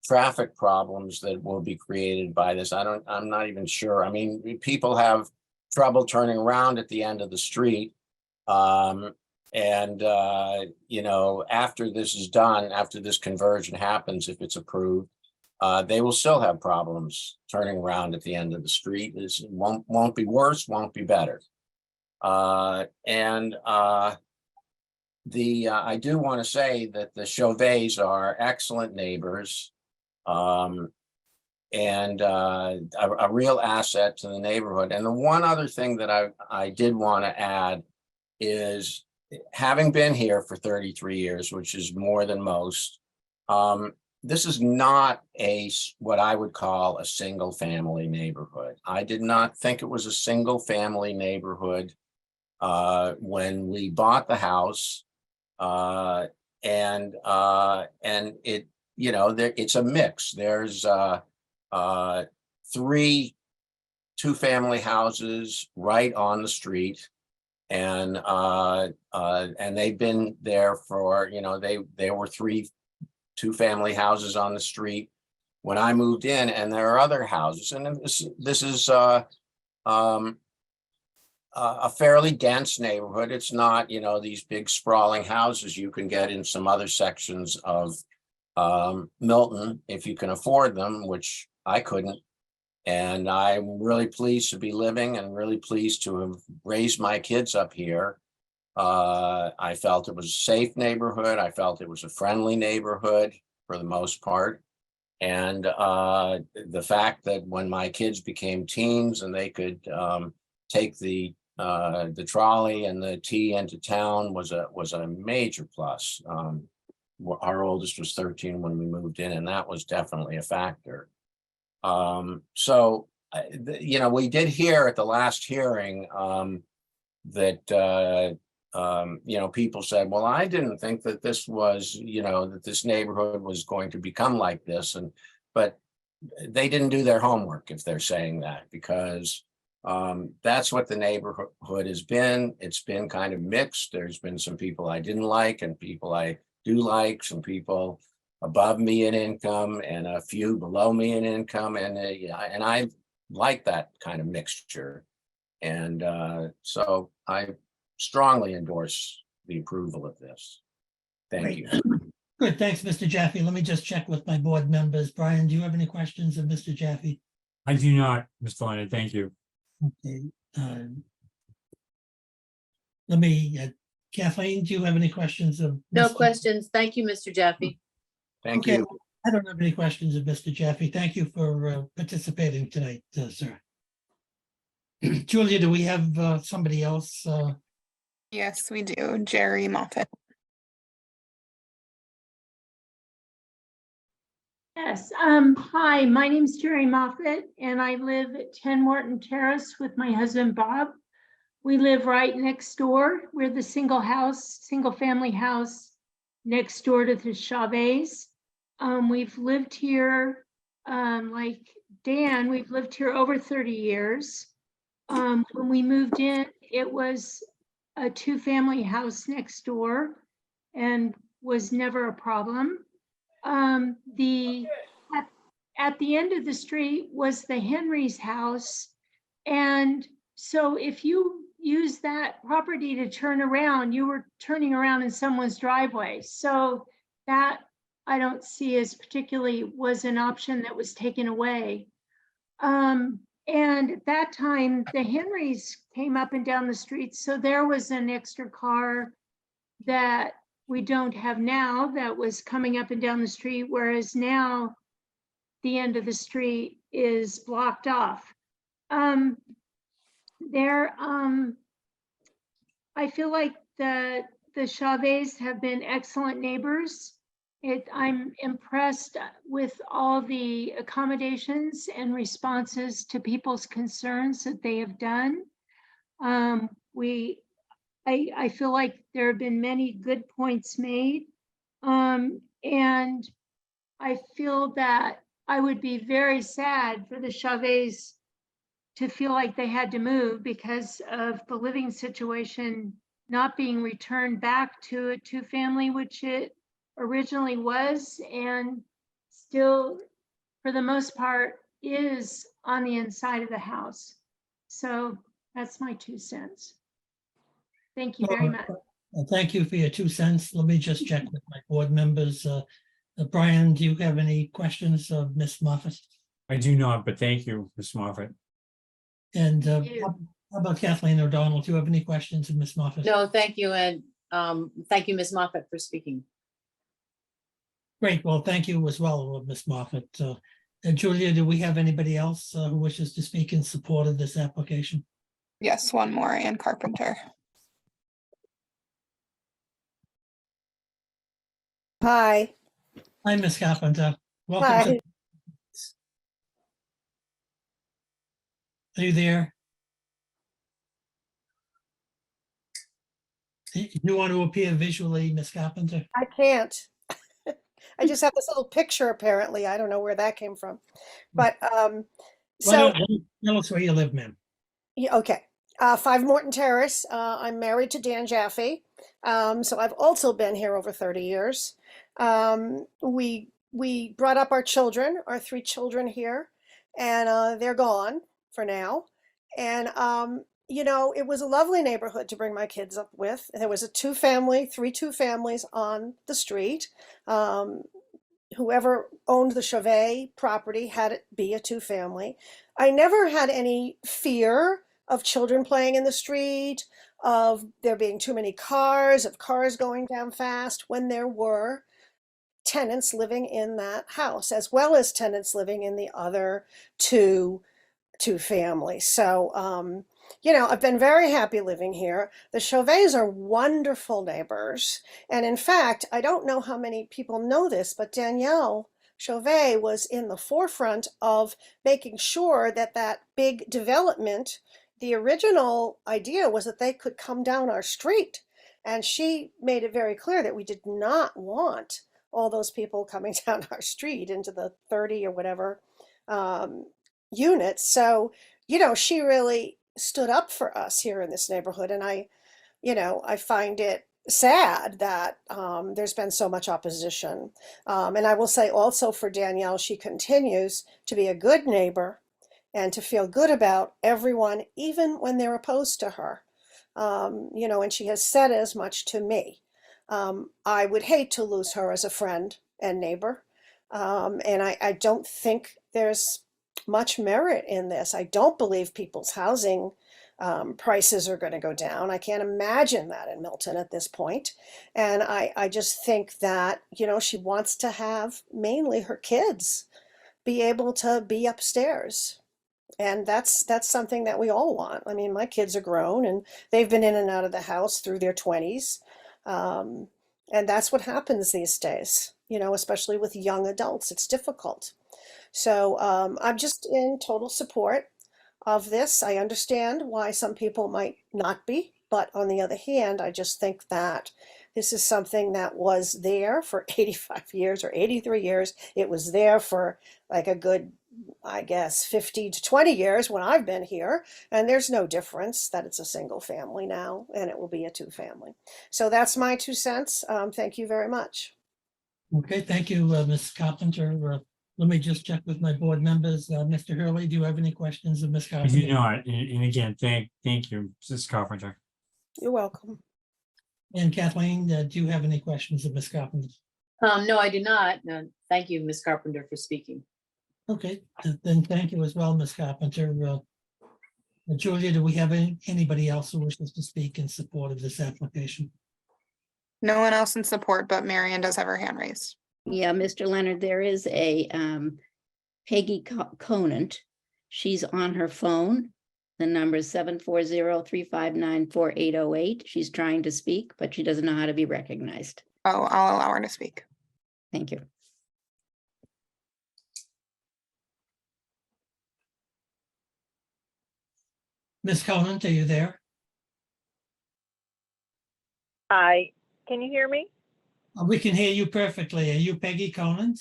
traffic problems that will be created by this. I'm not even sure. I mean, people have trouble turning around at the end of the street. You know, after this is done, after this conversion happens, if it's approved, they will still have problems turning around at the end of the street. It won't be worse, won't be better. I do want to say that the Chauvets are excellent neighbors, and a real asset to the neighborhood. And the one other thing that I did want to add is, having been here for 33 years, which is more than most, this is not what I would call a single family neighborhood. I did not think it was a single family neighborhood when we bought the house. And it, you know, it's a mix. There's 3 two-family houses right on the street. And they've been there for, you know, there were 3 two-family houses on the street when I moved in, and there are other houses. And this is a fairly dense neighborhood. It's not, you know, these big sprawling houses you can get in some other sections of Milton if you can afford them, which I couldn't. And I'm really pleased to be living and really pleased to have raised my kids up here. I felt it was a safe neighborhood. I felt it was a friendly neighborhood for the most part. And the fact that when my kids became teens and they could take the trolley and the T into town was a major plus. Our oldest was 13 when we moved in, and that was definitely a factor. So, you know, we did hear at the last hearing that, you know, people said, well, I didn't think that this was, you know, that this neighborhood was going to become like this. But they didn't do their homework if they're saying that, because that's what the neighborhood has been. It's been kind of mixed. There's been some people I didn't like and people I do like, some people above me in income and a few below me in income. And I like that kind of mixture. And so I strongly endorse the approval of this. Thank you. Good, thanks, Mr. Jaffe. Let me just check with my board members. Brian, do you have any questions of Mr. Jaffe? I do not, Mr. Leonard, thank you. Okay. Let me, Kathleen, do you have any questions of? No Mr. questions. Thank you, Mr. Jaffe. Thank Okay, you. I don't have any questions of Mr. Jaffe. Thank you for participating tonight, sir. Julia, do we have somebody else? Yes, we do. Jerry Moffett. Yes, hi, my name's Jerry Moffett, and I live at 10 Morton Terrace with my husband, Bob. We live right next door. We're the single family house next door to the Chauvets. We've lived here, like Dan, we've lived here over 30 years. When we moved in, it was a 2-family house next door and was never a problem. At the end of the street was the Henry's house. And so if you use that property to turn around, you were turning around in someone's driveway. So that I don't see as particularly was an option that was taken away. And at that time, the Henrys came up and down the street. So there was an extra car that we don't have now that was coming up and down the street, whereas now the end of the street is blocked off. I feel like the Chauvets have been excellent neighbors. I'm impressed with all the accommodations and responses to people's concerns that they have done. I feel like there have been many good points made. And I feel that I would be very sad for the Chavez to feel like they had to move because of the living situation not being returned back to a two-family, which it originally was, and still, for the most part, is on the inside of the house. So that's my 2 cents. Thank you very much. Thank you for your 2 cents. Let me just check with my board members. Brian, do you have any questions of Ms. Moffett? I do not, but thank you, Ms. Moffett. And Thank you. how about Kathleen O'Donnell? Do you have any questions of Ms. Moffett? No, thank you. And thank you, Ms. Moffett, for speaking. Great. Well, thank you as well, Ms. Moffett. And Julia, do we have anybody else who wishes to speak in support of this application? Yes, one more, Ann Carpenter. Hi. Hi, Ms. Carpenter. Welcome. Hi. Are you there? Do you want to appear visually, Ms. Carpenter? I can't. I just have this little picture apparently. I don't know where that came from. But Why so don't- Tell us where you live, ma'am. yeah, okay. 5 Morton Terrace. I'm married to Dan Jaffe. So I've also been here over 30 years. We brought up our children, our 3 children here, and they're gone for now. And you know, it was a lovely neighborhood to bring my kids up with. There was a 2-family, 3 2-families on the street. Whoever owned the Chavez property had it be a 2-family. I never had any fear of children playing in the street, of there being too many cars, of cars going down fast, when there were tenants living in that house, as well as tenants living in the other two families. So, you know, I've been very happy living here. The Chauvets are wonderful neighbors. And in fact, I don't know how many people know this, but Danielle Chauvet was in the forefront of making sure that that big development, the original idea was that they could come down our street. And she made it very clear that we did not want all those people coming down our street into the 30 or whatever units. So, you know, she really stood up for us here in this neighborhood. And I find it sad that there's been so much opposition. And I will say also for Danielle, she continues to be a good neighbor and to feel good about everyone, even when they're opposed to her. You know, and she has said as much to me. I would hate to lose her as a friend and neighbor. And I don't think there's much merit in this. I don't believe people's housing prices are going to go down. I can't imagine that in Milton at this point. And I just think that, you know, she wants to have mainly her kids be able to be upstairs. And that's something that we all want. I mean, my kids are grown and they've been in and out of the house through their 20s. And that's what happens these days, you know, especially with young adults. It's difficult. So I'm just in total support of this. I understand why some people might not be, but on the other hand, I just think that this is something that was there for 85 years or 83 years. It was there for like a good, I guess, 50 to 20 years when I've been here. And there's no difference that it's a single family now and it will be a 2-family. So that's my 2 cents. Thank you very much. Okay, thank you, Ms. Carpenter. Let me just check with my board members. Mr. Hurley, do you have any questions of Ms. I Carpenter? do not, and again, thank you, Mrs. Carpenter. You're welcome. And Kathleen, do you have any questions of Ms. Carpenter? No, I do not. No, thank you, Ms. Carpenter, for speaking. Okay, then thank you as well, Ms. Carpenter. Julia, do we have anybody else who wishes to speak in support of this application? No one else in support, but Marion does have her hand raised. Yeah, Mr. Leonard, there is a Peggy Conant. She's on her phone. The number is 740-359-4808. She's trying to speak, but she doesn't know how to be recognized. Oh, I'll allow her to speak. Thank you. Ms. Conant, are you there? Hi, can you hear me? We can hear you perfectly. Are you Peggy Conant?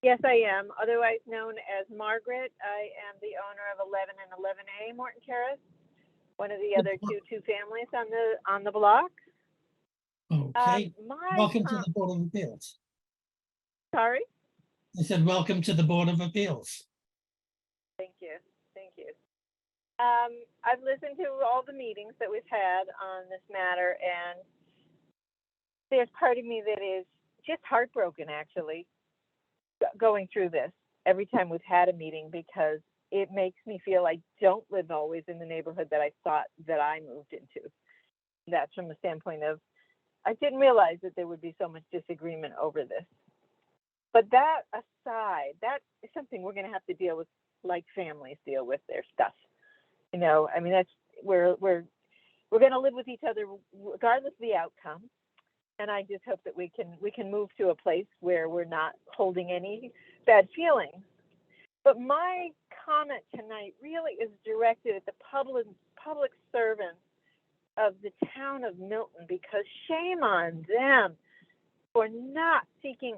Yes, I am, otherwise known as Margaret. I am the owner of 11 and 11A Morton Terrace, one of the other two families on the block. Okay, My welcome to the Board of Appeals. sorry. I said, welcome to the Board of Appeals. Thank you. Thank you. I've listened to all the meetings that we've had on this matter, and there's part of me that is just heartbroken, actually, going through this every time we've had a meeting, because it makes me feel I don't live always in the neighborhood that I thought that I moved into. That's from the standpoint of, I didn't realize that there would be so much disagreement over this. But that aside, that is something we're going to have to deal with, like families deal with their stuff. You know, I mean, that's we're going to live with each other regardless of the outcome. And I just hope that we can move to a place where we're not holding any bad feelings. But my comment tonight really is directed at the public servants of the town of Milton, because shame on them for not seeking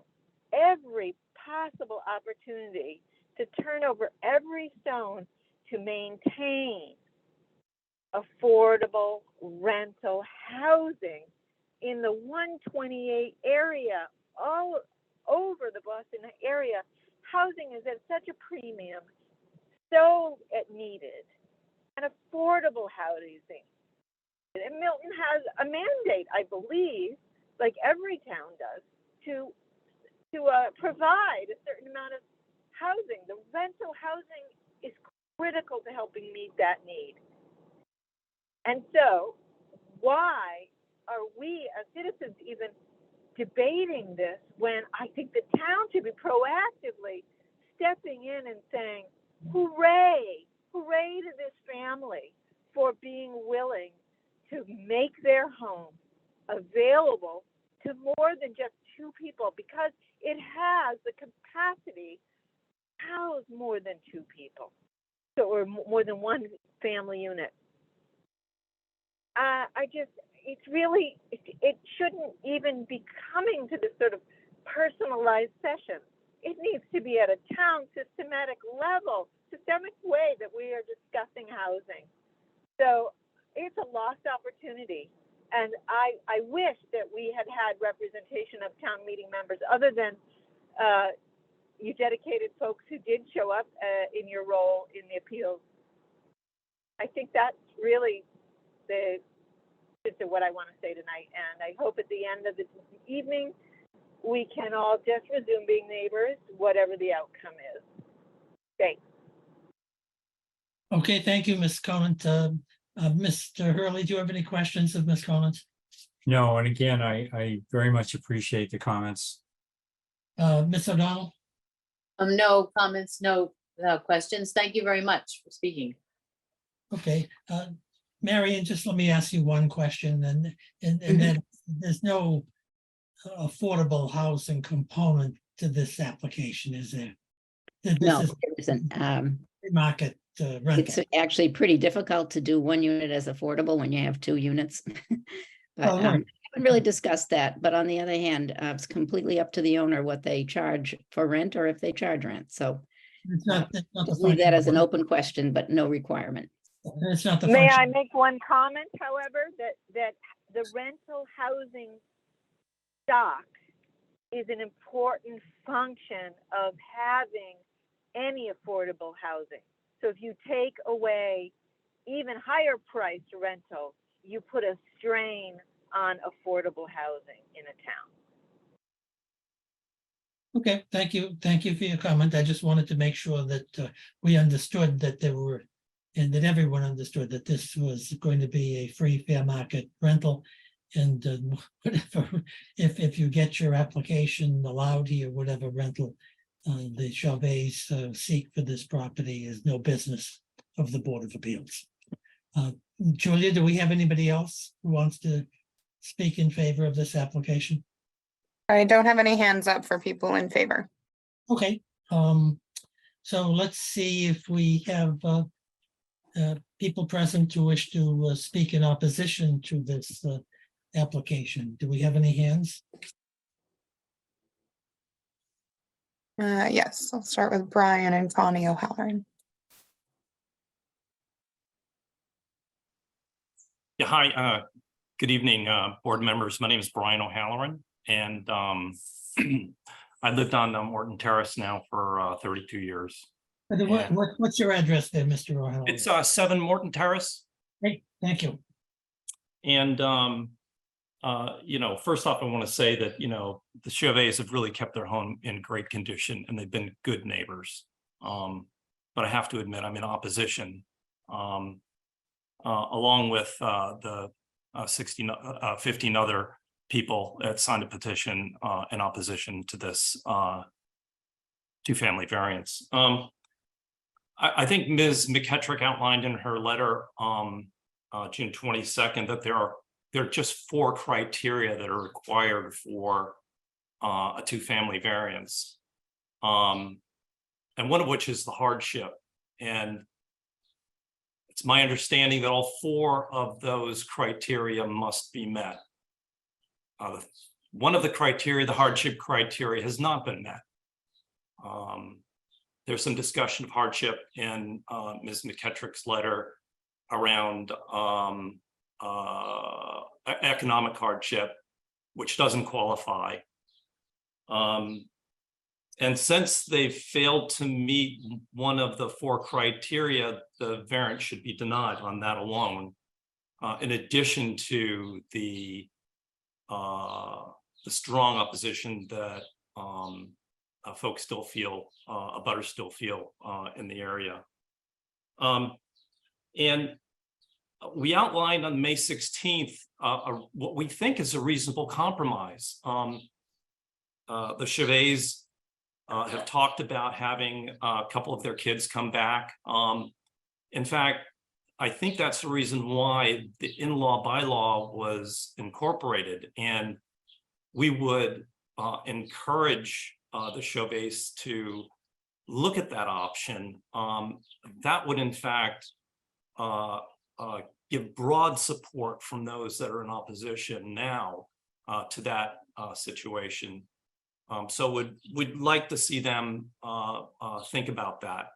every possible opportunity to turn over every stone to maintain affordable rental housing in the 128 area, all over the Boston area. Housing is at such a premium, so needed, and affordable housing. And Milton has a mandate, I believe, like every town does, to provide a certain amount of housing. The rental housing is critical to helping meet that need. And so, why are we as citizens even debating this when I think the town should be proactively stepping in and saying, hooray, hooray to this family for being willing to make their home available to more than just two people, because it has the capacity to house more than two people, so, or more than one family unit. It shouldn't even be coming to this sort of personalized session. It needs to be at a town systemic way that we are discussing housing. So it's a lost opportunity. And I wish that we had representation of town meeting members other than you dedicated folks who did show up in your role in the appeals. I think that's really what I want to say tonight. And I hope at the end of the evening, we can all just resume being neighbors, whatever the outcome is. Thanks. Okay, thank you, Ms. Conant. Mr. Hurley, do you have any questions of Ms. Conant? No, and again, I very much appreciate the comments. Ms. O'Donnell? No comments, no questions. Thank you very much for speaking. Okay, Marion, just let me ask you one question, and then there's no affordable housing component to this application, is there? This No, is there isn't. market rental. It's actually pretty difficult to do one unit as affordable when you have two units. But Oh, right. I haven't really discussed that, but on the other hand, it's completely up to the owner what they charge for rent or if they charge rent. So It's not the just leave that as an function- open question, but no requirement. It's not the May I function. make one comment, however, that the rental housing stock is an important function of having any affordable housing. So if you take away even higher priced rental, you put a strain on affordable housing in a town. Okay, thank you. Thank you for your comment. I just wanted to make sure that we understood that there were, and that everyone understood that this was going to be a free fair market rental. And whatever, if you get your application allowed here, whatever rental the Chavez seek for this property is no business of the Board of Appeals. Julia, do we have anybody else who wants to speak in favor of this application? I don't have any hands up for people in favor. Okay, so let's see if we have people present who wish to speak in opposition to this application. Do we have any hands? Yes, I'll start with Brian and Connie O'Halloran. Yeah, hi, good evening, board members. My name is Brian O'Halloran, and I lived on Morton Terrace now for 32 years. What's your address there, Mr. O'Halloran? It's 7 Morton Terrace, Great, thank you. and first off, I want to say that the Cheuvets have really kept their home in great condition, and they've been good neighbors. But I have to admit, I'm in opposition. Along with the 15 other people that signed a petition in opposition to this two-family variance. I think Ms. McKettrick outlined in her letter June 22nd that there are just 4 criteria that are required for a two-family variance, and one of which is the hardship. And it's my understanding that all 4 of those criteria must be met. One of the criteria, the hardship criteria, has not been met. There's some discussion of hardship in Ms. McKettrick's letter around economic hardship, which doesn't qualify. And since they failed to meet one of the 4 criteria, the variance should be denied on that alone. In addition to the strong opposition that folks still feel, abutters still feel in the area. And we outlined on May 16th what we think is a reasonable compromise. The Cheuvets have talked about having a couple of their kids come back. In fact, I think that's the reason why the in-law bylaw was incorporated, and we would encourage the Cheuvets to look at that option. That would in fact give broad support from those that are in opposition now to that situation. So we'd like to see them think about that.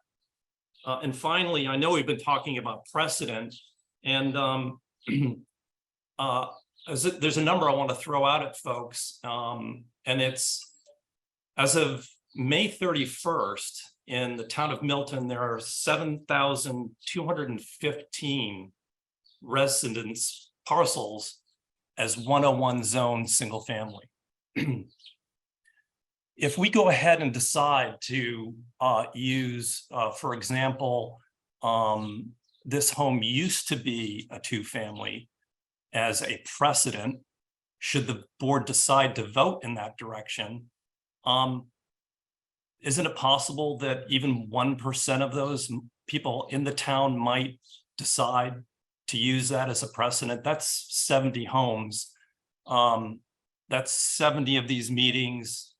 And finally, I know we've been talking about precedent, and there's a number I want to throw out at folks, and it's as of May 31st in the town of Milton, there are 7,215 residence parcels as 101 zone single family. If we go ahead and decide to use, for example, this home used to be a two-family as a precedent, should the board decide to vote in that direction, isn't it possible that even 1% of those people in the town might decide to use that as a precedent? That's 70 homes. That's 70 of these meetings.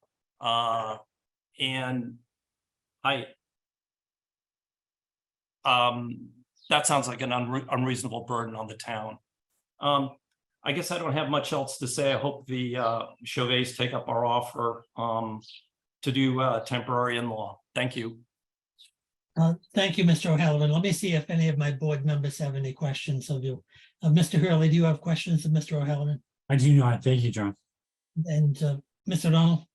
And that sounds like an unreasonable burden on the town. I guess I don't have much else to say. I hope the Cheuvets take up our offer to do temporary in-law. Thank you. Thank you, Mr. O'Halloran. Let me see if any of my board members have any questions of you. Mr. Hurley, do you have questions of Mr. O'Halloran? I do not. Thank you, John. And Mr. O'Donnell?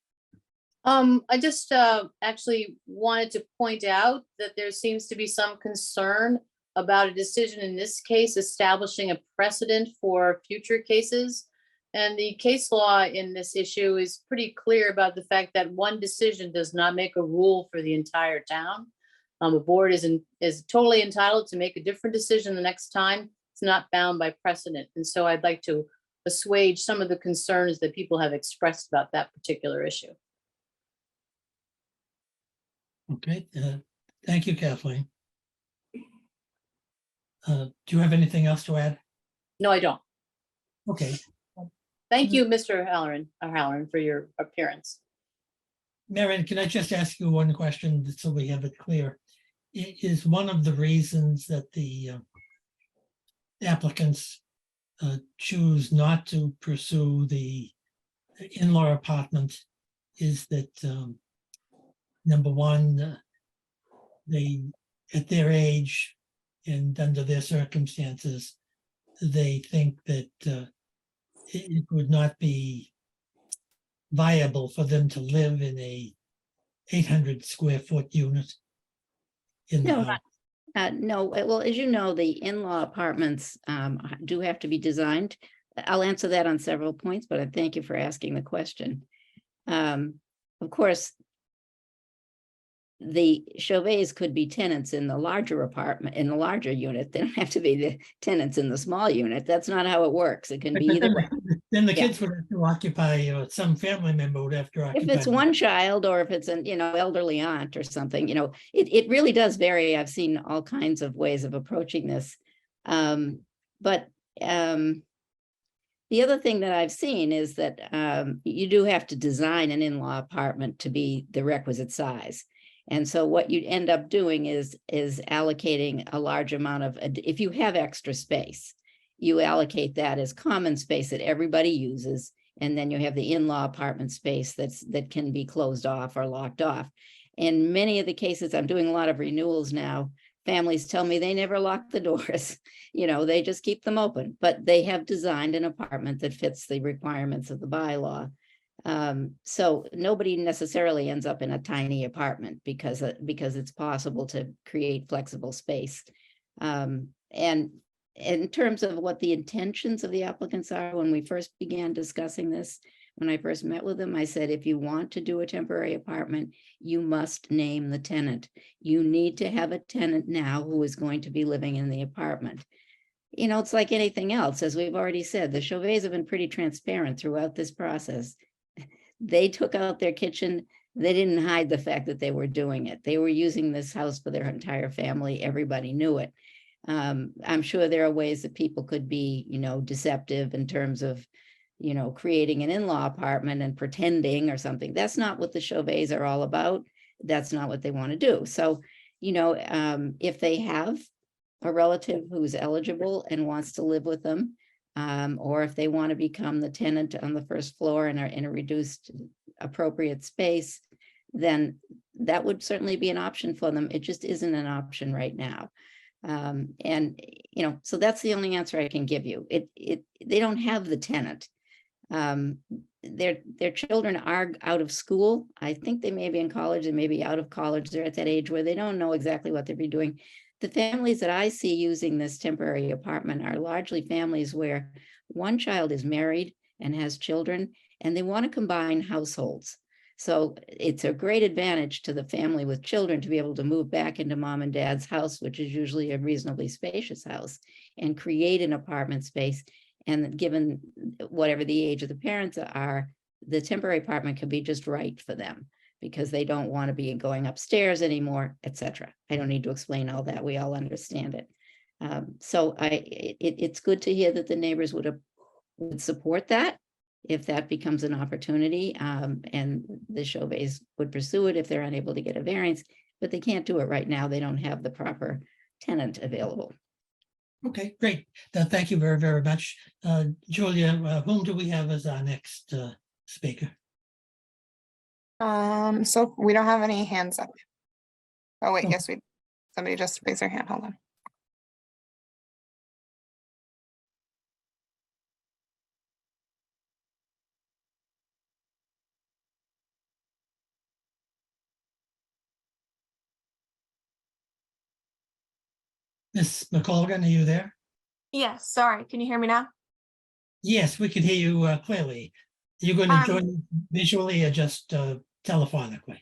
I just actually wanted to point out that there seems to be some concern about a decision in this case establishing a precedent for future cases. And the case law in this issue is pretty clear about the fact that one decision does not make a rule for the entire town. A board is totally entitled to make a different decision the next time. It's not bound by precedent. And so I'd like to assuage some of the concerns that people have expressed about that particular issue. Okay, thank you, Kathleen. Do you have anything else to add? No, I don't. Okay. Thank you, Mr. O'Halloran, for your appearance. Marion, can I just ask you one question so we have it clear? Is one of the reasons that the applicants choose not to pursue the in-law apartment is that, number one, they, at their age and under their circumstances, they think that it would not be viable for them to live in a 800 square foot unit in the No, house. No, well, as you know, the in-law apartments do have to be designed. I'll answer that on several points, but I thank you for asking the question. Of course, the Chauvets could be tenants in the larger apartment, in the larger unit. They don't have to be the tenants in the small unit. That's not how it works. It can be But either then way. then the Yeah. kids would have to occupy, or some family member would have to occupy. If it's one child or if it's an, elderly aunt or something, it really does vary. I've seen all kinds of ways of approaching this. But the other thing that I've seen is that you do have to design an in-law apartment to be the requisite size. And so what you end up doing is allocating a large amount of, if you have extra space, you allocate that as common space that everybody uses. And then you have the in-law apartment space that can be closed off or locked off. In many of the cases, I'm doing a lot of renewals now. Families tell me they never lock the doors. They just keep them open, but they have designed an apartment that fits the requirements of the bylaw. So nobody necessarily ends up in a tiny apartment because it's possible to create flexible space. And in terms of what the intentions of the applicants are, when we first began discussing this, when I first met with them, I said, if you want to do a temporary apartment, you must name the tenant. You need to have a tenant now who is going to be living in the apartment. It's like anything else, as we've already said, the Chauvets have been pretty transparent throughout this process. They took out their kitchen. They didn't hide the fact that they were doing it. They were using this house for their entire family. Everybody knew it. I'm sure there are ways that people could be, deceptive in terms of, creating an in-law apartment and pretending or something. That's not what the Chauvets are all about. That's not what they want to do. So, if they have a relative who's eligible and wants to live with them, or if they want to become the tenant on the first floor and are in a reduced appropriate space, then that would certainly be an option for them. It just isn't an option right now. So that's the only answer I can give you. They don't have the tenant. Their children are out of school. I think they may be in college, they may be out of college. They're at that age where they don't know exactly what they'll be doing. The families that I see using this temporary apartment are largely families where one child is married and has children, and they want to combine households. So it's a great advantage to the family with children to be able to move back into mom and dad's house, which is usually a reasonably spacious house, and create an apartment space. And given whatever the age of the parents are, the temporary apartment can be just right for them because they don't want to be going upstairs anymore, etc. I don't need to explain all that. We all understand it. So it's good to hear that the neighbors would support that if that becomes an opportunity, and the Chauvets would pursue it if they're unable to get a variance, but they can't do it right now. They don't have the proper tenant available. Okay, great. Thank you very, very much. Julia, whom do we have as our next speaker? So we don't have any hands up. Oh wait, Oh. yes, somebody just raised their hand, hold on. Miss McColgan, are you there? Yes, sorry. Can you hear me now? Yes, we can hear you clearly. You're going to join visually or just telephonically?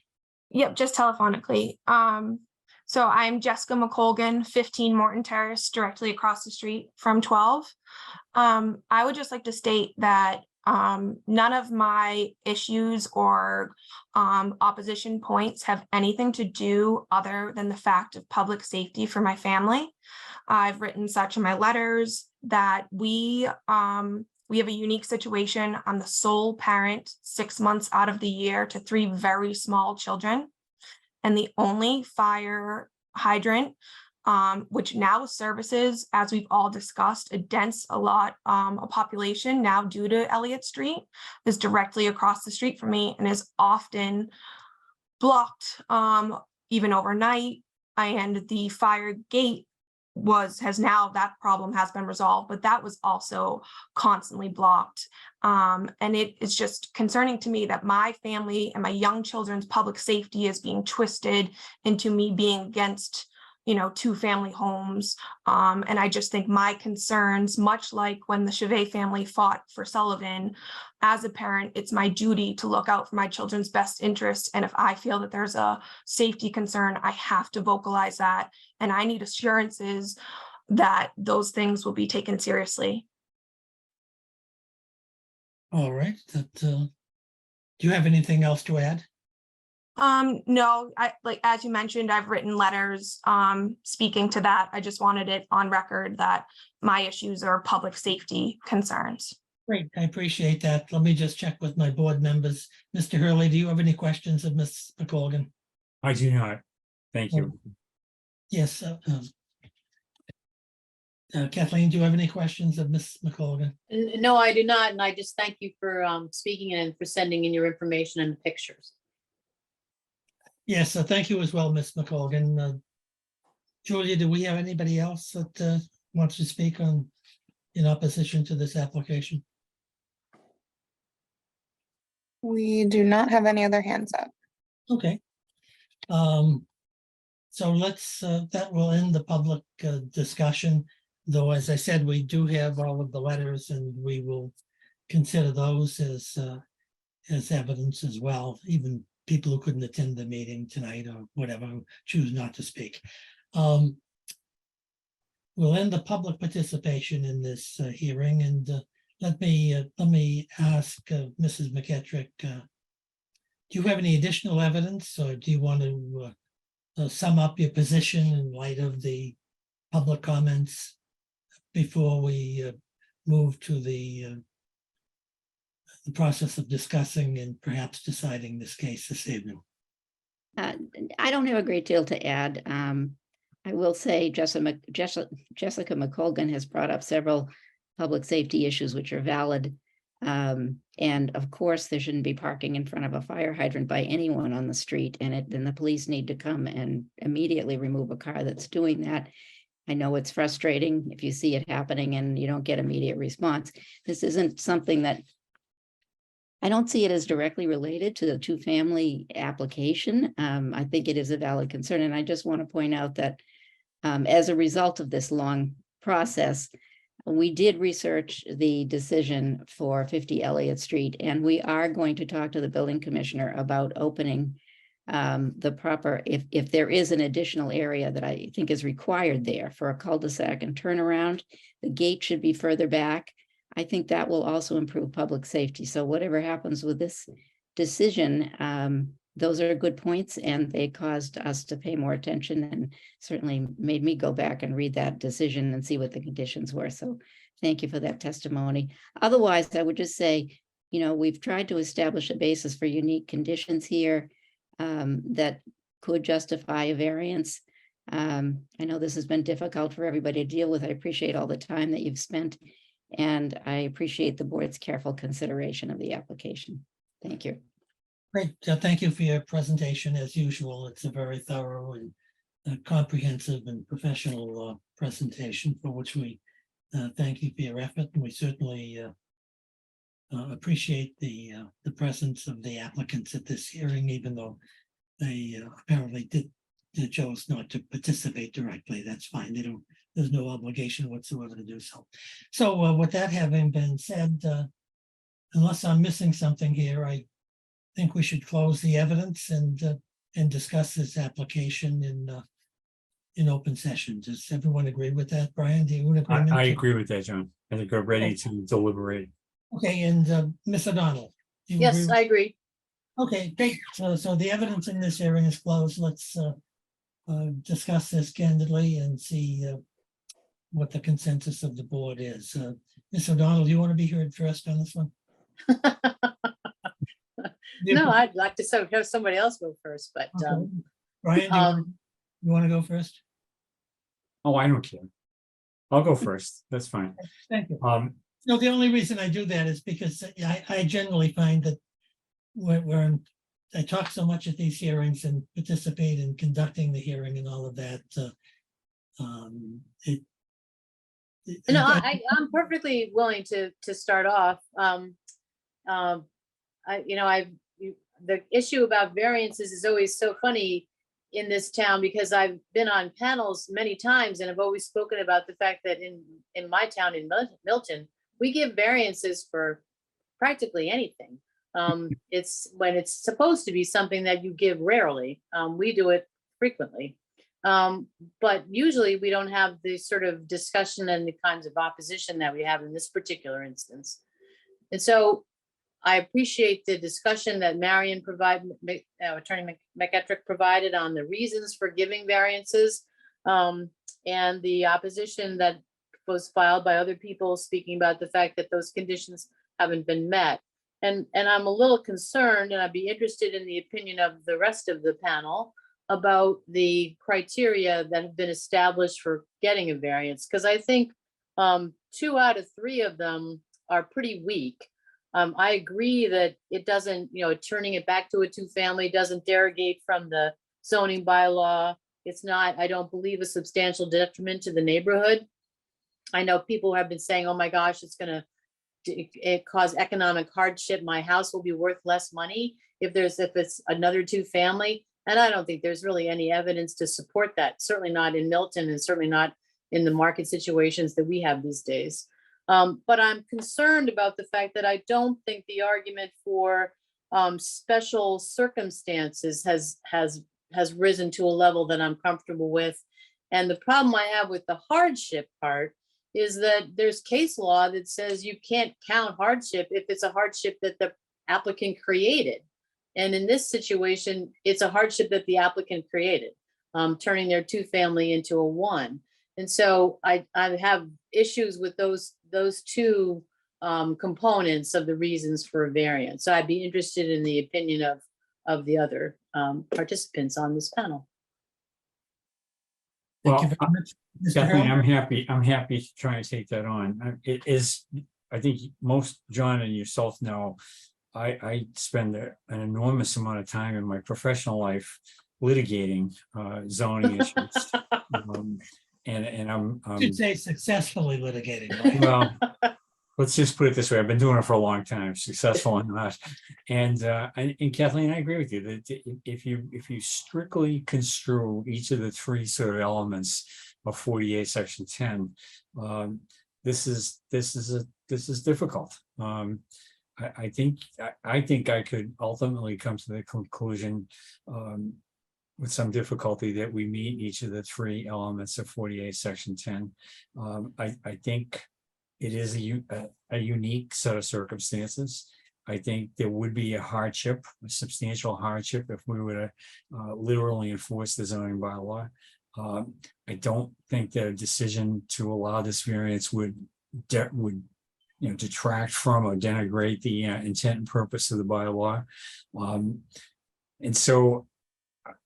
Yep, just telephonically. So I'm Jessica McColgan, 15 Morton Terrace, directly across the street from 12. I would just like to state that none of my issues or opposition points have anything to do other than the fact of public safety for my family. I've written such in my letters that we have a unique situation. I'm the sole parent 6 months out of the year to 3 very small children. And the only fire hydrant which now services, as we've all discussed, a population now due to Elliott Street, is directly across the street from me and is often blocked, even overnight. And the fire gate that problem has been resolved, but that was also constantly blocked. And it is just concerning to me that my family and my young children's public safety is being twisted into me being against, two family homes. And I just think my concerns, much like when the Chevet family fought for Sullivan, as a parent, it's my duty to look out for my children's best interest. And if I feel that there's a safety concern, I have to vocalize that. And I need assurances that those things will be taken seriously. All right, do you have anything else to add? No, as you mentioned, I've written letters, speaking to that. I just wanted it on record that my issues are public safety concerns. Great, I appreciate that. Let me just check with my board members. Mr. Hurley, do you have any questions of Ms. McColgan? I do not. Thank you. Yes. Kathleen, do you have any questions of Ms. McColgan? No, I do not. And I just thank you for speaking and for sending in your information and the pictures. Yes, thank you as well, Ms. McColgan. Julia, do we have anybody else that wants to speak in opposition to this application? We do not have any other hands up. Okay. So let's, that will end the public discussion, though, as I said, we do have all of the letters and we will consider those as evidence as well, even people who couldn't attend the meeting tonight or whatever, who choose not to speak. We'll end the public participation in this hearing, and let me ask Mrs. McKettrick, do you have any additional evidence, or do you want to sum up your position in light of the public comments before we move to the process of discussing and perhaps deciding this case this evening? I don't have a great deal to add. I will say Jessica McColgan has brought up several public safety issues which are valid. And of course, there shouldn't be parking in front of a fire hydrant by anyone on the street, and then the police need to come and immediately remove a car that's doing that. I know it's frustrating if you see it happening and you don't get immediate response. This isn't something that I don't see it as directly related to the two-family application. I think it is a valid concern, and I just want to point out that as a result of this long process, we did research the decision for 50 Elliott Street, and we are going to talk to the building commissioner about opening the proper, if there is an additional area that I think is required there for a cul-de-sac and turnaround, the gate should be further back. I think that will also improve public safety. So whatever happens with this decision, those are good points, and they caused us to pay more attention and certainly made me go back and read that decision and see what the conditions were. So thank you for that testimony. Otherwise, I would just say, we've tried to establish a basis for unique conditions here that could justify a variance. I know this has been difficult for everybody to deal with. I appreciate all the time that you've spent, and I appreciate the board's careful consideration of the application. Thank you. Great. Thank you for your presentation. As usual, it's a very thorough and comprehensive and professional presentation, for which we thank you for your effort. And we certainly appreciate the presence of the applicants at this hearing, even though they apparently chose not to participate directly. That's fine. There's no obligation whatsoever to do so. So with that having been said, unless I'm missing something here, I think we should close the evidence and discuss this application in open session. Does everyone agree with that? Brian, do you agree? I agree with that, John. I think we're ready to deliberate. Okay, and Ms. O'Donnell? do you Yes, agree? I agree. Okay, great. So the evidence in this hearing is closed. Let's discuss this candidly and see what the consensus of the board is. Ms. O'Donnell, do you want to be heard first on this one? No, I'd like to have somebody else go first, but Okay. Brian, you want to go first? Oh, I don't care. I'll go first. That's fine. Thank you. Um, No, the only reason I do that is because I generally find that when I talk so much at these hearings and participate in conducting the hearing and all of that, No, I'm perfectly willing to start off. The issue about variances is always so funny in this town because I've been on panels many times and I've always spoken about the fact that in my town, in Milton, we give variances for practically anything. It's when it's supposed to be something that you give rarely. We do it frequently. But usually we don't have the sort of discussion and the kinds of opposition that we have in this particular instance. And so I appreciate the discussion that Marion Attorney McEtrick provided on the reasons for giving variances, and the opposition that was filed by other people speaking about the fact that those conditions haven't been met. And I'm a little concerned, and I'd be interested in the opinion of the rest of the panel about the criteria that have been established for getting a variance, because I think 2 out of 3 of them are pretty weak. I agree that it doesn't, turning it back to a 2-family doesn't derogate from the zoning bylaw. It's not, I don't believe, a substantial detriment to the neighborhood. I know people have been saying, oh my gosh, it's going to cause economic hardship. My house will be worth less money if it's another 2-family. And I don't think there's really any evidence to support that. Certainly not in Milton and certainly not in the market situations that we have these days. But I'm concerned about the fact that I don't think the argument for special circumstances has risen to a level that I'm comfortable with. And the problem I have with the hardship part is that there's case law that says you can't count hardship if it's a hardship that the applicant created. And in this situation, it's a hardship that the applicant created, turning their 2-family into a 1. And so I have issues with those 2 components of the reasons for a variance. So I'd be interested in the opinion of the other participants on this panel. Thank you Well, very much. Mr. Kathleen, Harold? I'm happy to try and take that on. It is, I think most John and yourself know, I spend an enormous amount of time in my professional life litigating zoning issues. And I'm Should say successfully litigating. right? well, let's just put it this way. I've been doing it for a long time, successful or not. And Kathleen, I agree with you that if you strictly construe each of the 3 sort of elements of 48 section 10, this is difficult. I think I could ultimately come to the conclusion with some difficulty that we meet each of the 3 elements of 48 section 10. I think it is a unique set of circumstances. I think there would be a hardship, a substantial hardship, if we were to literally enforce the zoning bylaw. I don't think that a decision to allow this variance would detract from or denigrate the intent and purpose of the bylaw. And so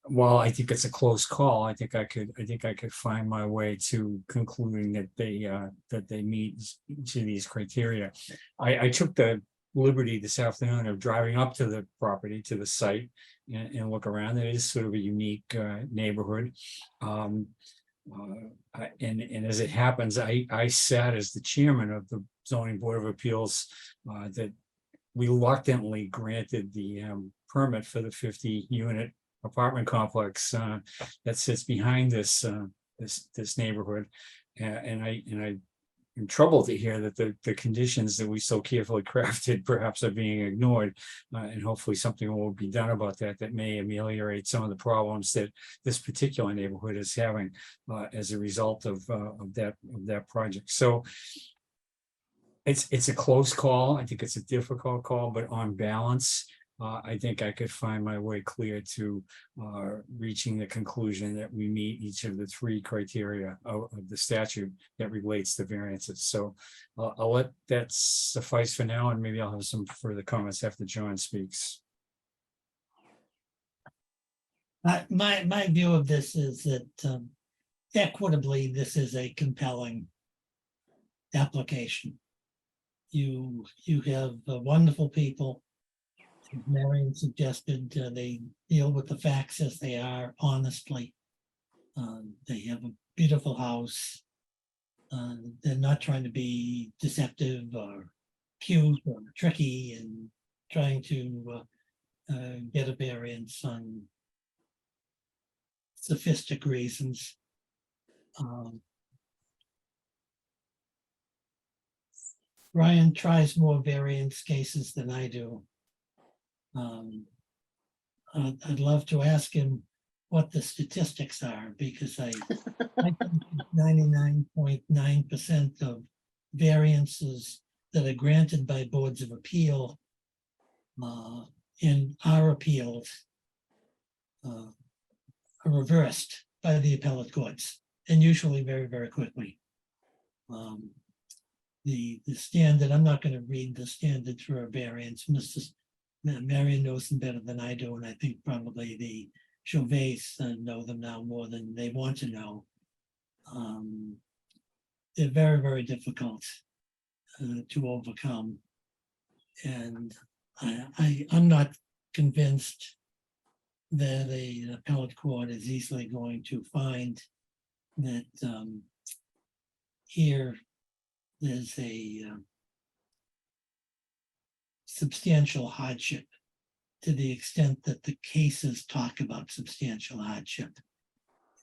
while I think it's a close call, I think I could find my way to concluding that they meet each of these criteria. I took the liberty this afternoon of driving up to the property, to the site, and look around. It is sort of a unique neighborhood. And as it happens, I sat as the chairman of the Zoning Board of Appeals that reluctantly granted the permit for the 50-unit apartment complex that sits behind this neighborhood, and I'm troubled to hear that the conditions that we so carefully crafted perhaps are being ignored, and hopefully something will be done about that may ameliorate some of the problems that this particular neighborhood is having as a result of that project. So it's a close call. I think it's a difficult call, but on balance, I think I could find my way clear to reaching the conclusion that we meet each of the 3 criteria of the statute that relates to variances. So I'll let that suffice for now, and maybe I'll have some further comments after John speaks. My view of this is that equitably, this is a compelling application. You have wonderful people. As Marion suggested, they deal with the facts as they are honestly. They have a beautiful house. They're not trying to be deceptive or cute or tricky and trying to get a variance on sophistic reasons. Ryan tries more variance cases than I do. I'd love to ask him what the statistics are, because I think 99.9% of variances that are granted by boards of appeal and are appealed are reversed by the appellate courts, and usually very, very quickly. The standard, I'm not going to read the standard for a variance. Marion knows them better than I do, and I think probably the Chauvet's know them now more than they want to know. They're very, very difficult to overcome. And I'm not convinced that an appellate court is easily going to find that here there's a substantial hardship, to the extent that the cases talk about substantial hardship.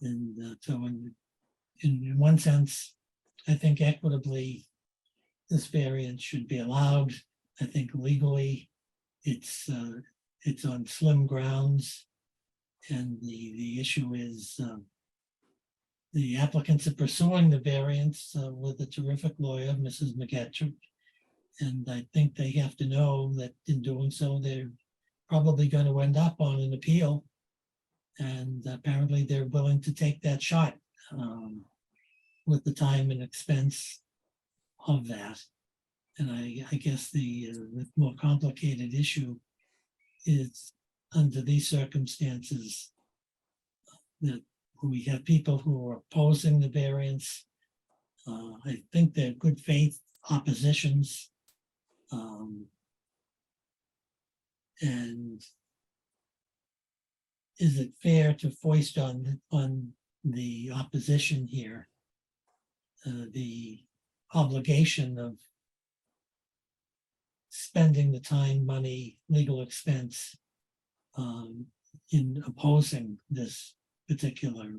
And so in one sense, I think equitably, this variance should be allowed. I think legally, it's on slim grounds. And the issue is the applicants are pursuing the variance with a terrific lawyer, Mrs. McGettrick. And I think they have to know that in doing so, they're probably going to end up on an appeal. And apparently they're willing to take that shot with the time and expense of that. And I guess the more complicated issue is, under these circumstances, that we have people who are opposing the variance. I think they're good faith oppositions. And is it fair to foist on the opposition here the obligation of spending the time, money, legal expense in opposing this particular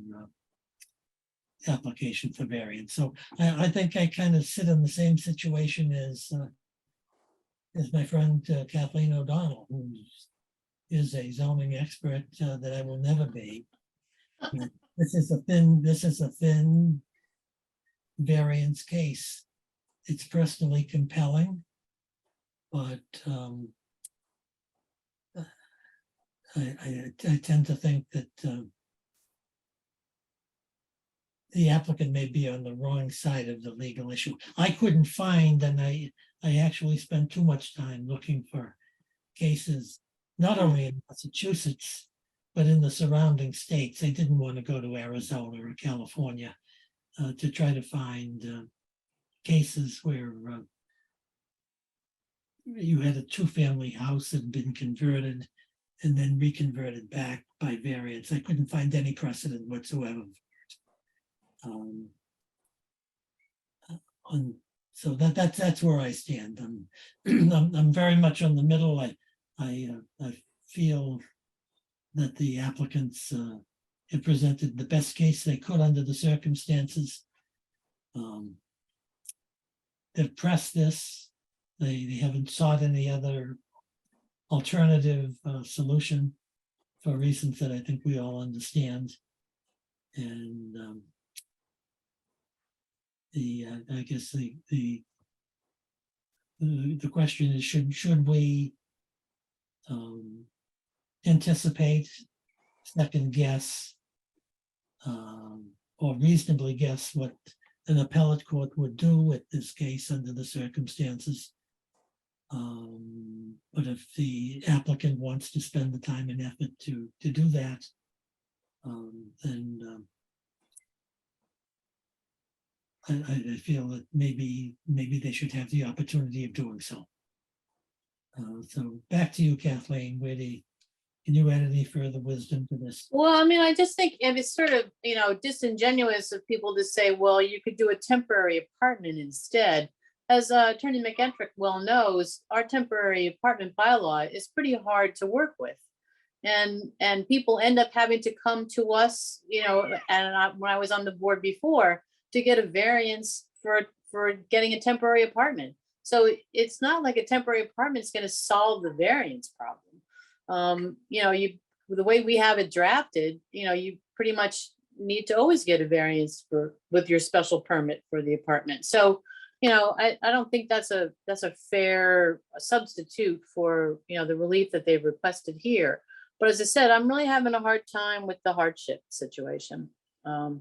application for variance? So I think I kind of sit in the same situation as my friend Kathleen O'Donnell, who is a zoning expert that I will never be. This is a thin variance case. It's personally compelling, but I tend to think that the applicant may be on the wrong side of the legal issue. I couldn't find, and I actually spent too much time looking for cases, not only in Massachusetts, but in the surrounding states. I didn't want to go to Arizona or California to try to find cases where you had a two-family house that had been converted and then reconverted back by variance. I couldn't find any precedent whatsoever. So that's where I stand. I'm very much on the middle. I feel that the applicants have presented the best case they could under the circumstances. They've pressed this. They haven't sought any other alternative solution for reasons that I think we all understand. And I guess the question is, should we anticipate, second guess, or reasonably guess what an appellate court would do with this case under the circumstances? But if the applicant wants to spend the time and effort to do that, then I feel that maybe they should have the opportunity of doing so. So back to you, Kathleen. Can you add any further wisdom to this? Well, I mean, I just think it's sort of, disingenuous of people to say, well, you could do a temporary apartment instead. As Attorney McEtrick well knows, our temporary apartment bylaw is pretty hard to work with. And people end up having to come to us, when I was on the board before, to get a variance for getting a temporary apartment. So it's not like a temporary apartment is going to solve the variance problem. The way we have it drafted, you pretty much need to always get a variance with your special permit for the apartment. So, I don't think that's a fair substitute for, the relief that they've requested here. But as I said, I'm really having a hard time with the hardship situation. I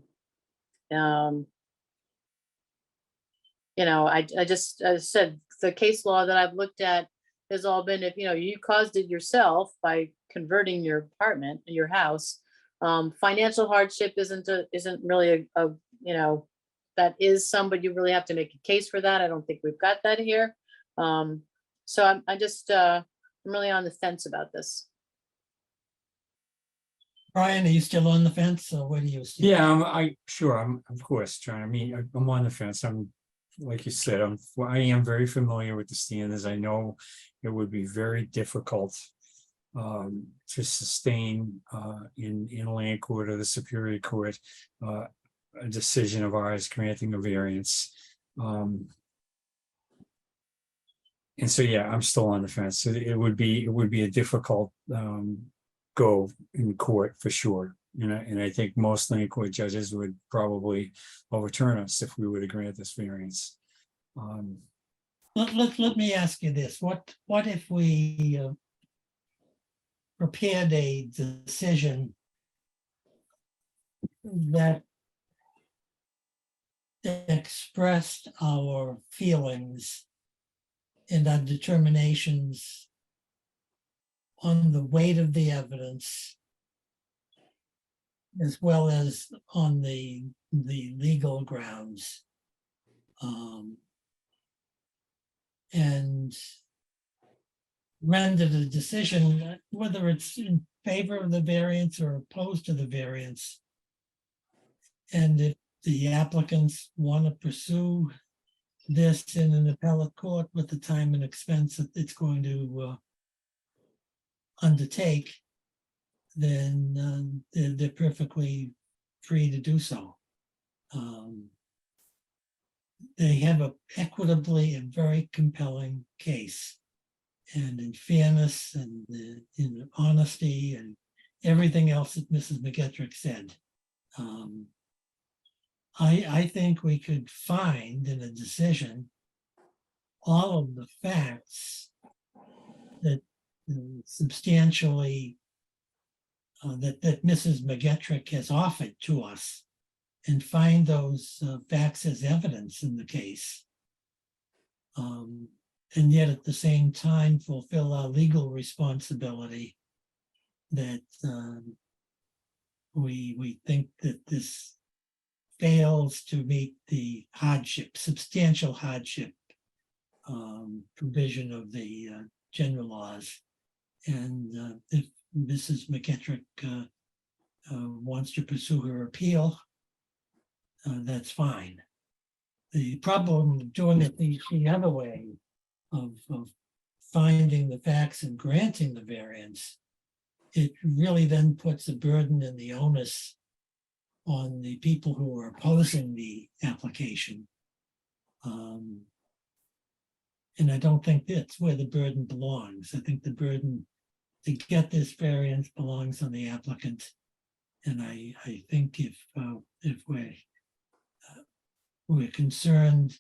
said, the case law that I've looked at has all been, if you caused it yourself by converting your apartment, your house, financial hardship isn't really that is some, but you really have to make a case for that. I don't think we've got that here. So I'm really on the fence about this. Brian, are you still on the fence, or what do you see? Yeah, I'm of course trying. I mean, I'm on the fence. I'm, like you said, I am very familiar with the standards. I know it would be very difficult to sustain in land court or the Superior Court a decision of ours granting a variance. And so, yeah, I'm still on the fence. So it would be a difficult go in court for sure. And I think most land court judges would probably overturn us if we were to grant this variance. Let me ask you this. What if we prepared a decision that expressed our feelings and our determinations on the weight of the evidence, as well as on the legal grounds, and rendered a decision whether it's in favor of the variance or opposed to the variance. And if the applicants want to pursue this in an appellate court with the time and expense that it's going to undertake, then they're perfectly free to do so. They have a equitably and very compelling case. And in fairness and in honesty and everything else that Mrs. McEtrick said, I think we could find in a decision all of the facts that substantially that Mrs. McEtrick has offered to us, and find those facts as evidence in the case. And yet at the same time fulfill our legal responsibility that we think that this fails to meet the substantial hardship provision of the general laws. And if Mrs. McEtrick wants to pursue her appeal, that's fine. The problem of doing it the other way, of finding the facts and granting the variance, it really then puts a burden and the onus on the people who are opposing the application. And I don't think that's where the burden belongs. I think the burden to get this variance belongs on the applicant. And I think if we're concerned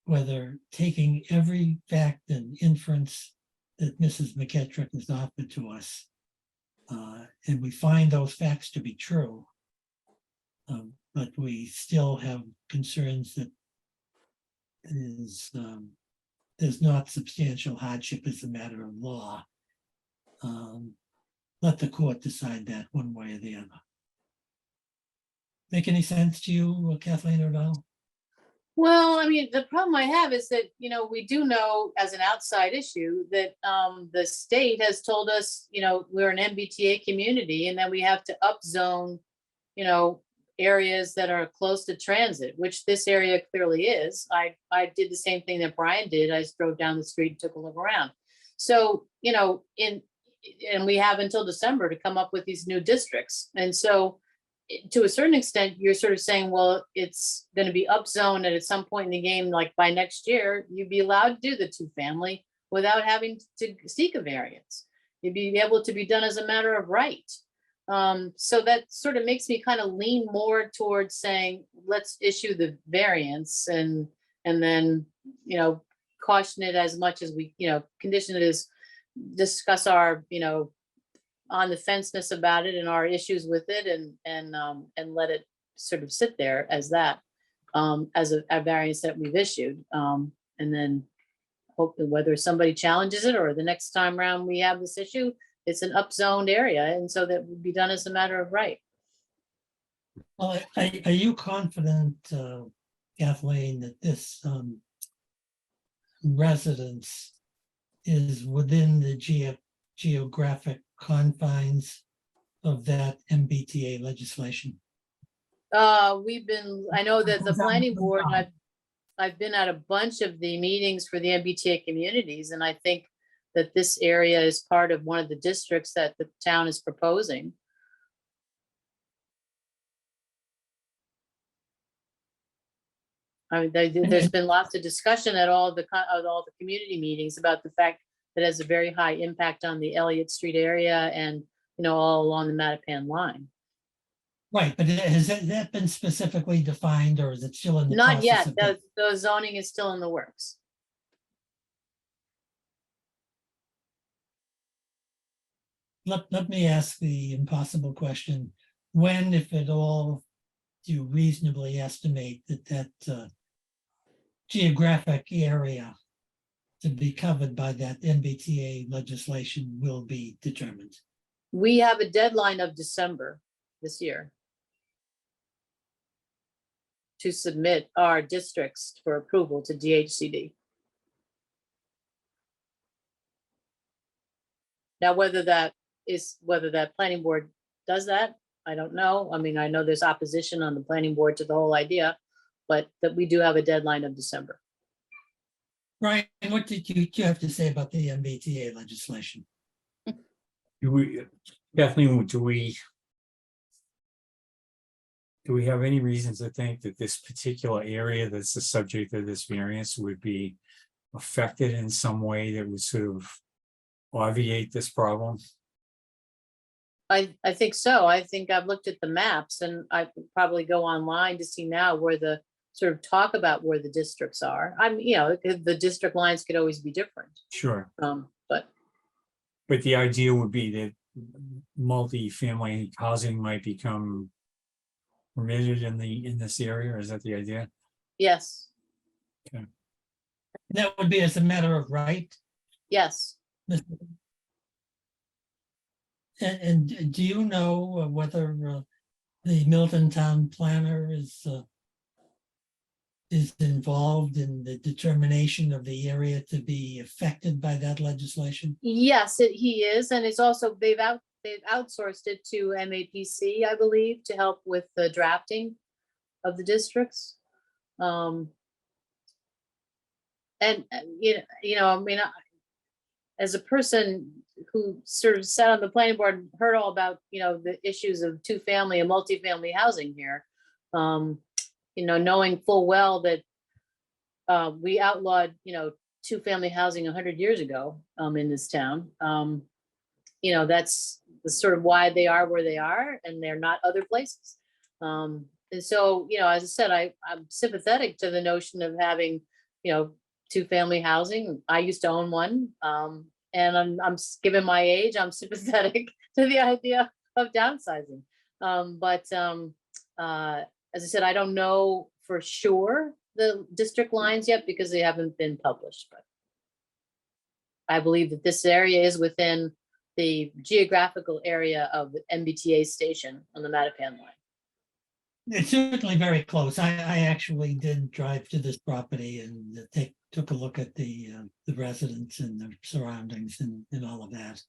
whether taking every fact and inference that Mrs. McEtrick has offered to us, and we find those facts to be true, but we still have concerns that there's not substantial hardship as a matter of law. Let the court decide that one way or the other. Make any sense to you, Kathleen O'Donnell? Well, I mean, the problem I have is that, we do know as an outside issue that the state has told us, we're an MBTA community and that we have to upzone, areas that are close to transit, which this area clearly is. I did the same thing that Brian did. I just drove down the street and took a look around. So, and we have until December to come up with these new districts. And so to a certain extent, you're sort of saying, well, it's going to be upzoned, and at some point in the game, like by next year, you'd be allowed to do the 2-family without having to seek a variance. You'd be able to be done as a matter of right. So that sort of makes me kind of lean more towards saying, let's issue the variance and then, caution it as much as we, condition it as discuss our, on the fenceness about it and our issues with it and let it sort of sit there as that, as a variance that we've issued. And then hopefully whether somebody challenges it or the next time around we have this issue, it's an upzoned area. And so that would be done as a matter of right. Well, are you confident, Kathleen, that this residence is within the geographic confines of that MBTA legislation? I know that the planning board, I've been at a bunch of the meetings for the MBTA communities, and I think that this area is part of one of the districts that the town is proposing. I mean, there's been lots of discussion at all the community meetings about the fact that it has a very high impact on the Elliott Street area and, all along the Mattapan line. Right, but has that been specifically defined, or is it still in the Not process yet. of The zoning is still in the works. Let me ask the impossible question. When, if at all, do you reasonably estimate that geographic area to be covered by that MBTA legislation will be determined? We have a deadline of December this year to submit our districts for approval to DHCD. Now, whether that planning board does that, I don't know. I mean, I know there's opposition on the planning board to the whole idea, but that we do have a deadline of December. Brian, what did you have to say about the MBTA legislation? Kathleen, do we have any reasons to think that this particular area that's the subject of this variance would be affected in some way that would sort of obviate this problem? I think so. I think I've looked at the maps, and I could probably go online to see now where the sort of talk about where the districts are. The district lines could always be different. Sure. But the idea would be that multi-family housing might become permitted in this area. Is that the idea? yes, That would be as a matter of right? yes. And do you know whether the Milton Town Planner is involved in the determination of the area to be affected by that legislation? Yes, he is, and it's also they've outsourced it to MAPC, I believe, to help with the drafting of the districts. And I mean, as a person who sort of sat on the planning board, and heard all about the issues of 2-family and multi-family housing here. Knowing full well that we outlawed 2-family housing 100 years ago in this town. That's the sort of why they are where they are, and they're not other places. And so, as I said, I'm sympathetic to the notion of having 2-family housing. I used to own one, and I'm given my age, I'm sympathetic to the idea of downsizing. As I said, I don't know for sure the district lines yet because they haven't been published, but I believe that this area is within the geographical area of the MBTA station on the Mattapan line. It's certainly very close. I actually did drive to this property and took a look at the residents and the surroundings and all of that.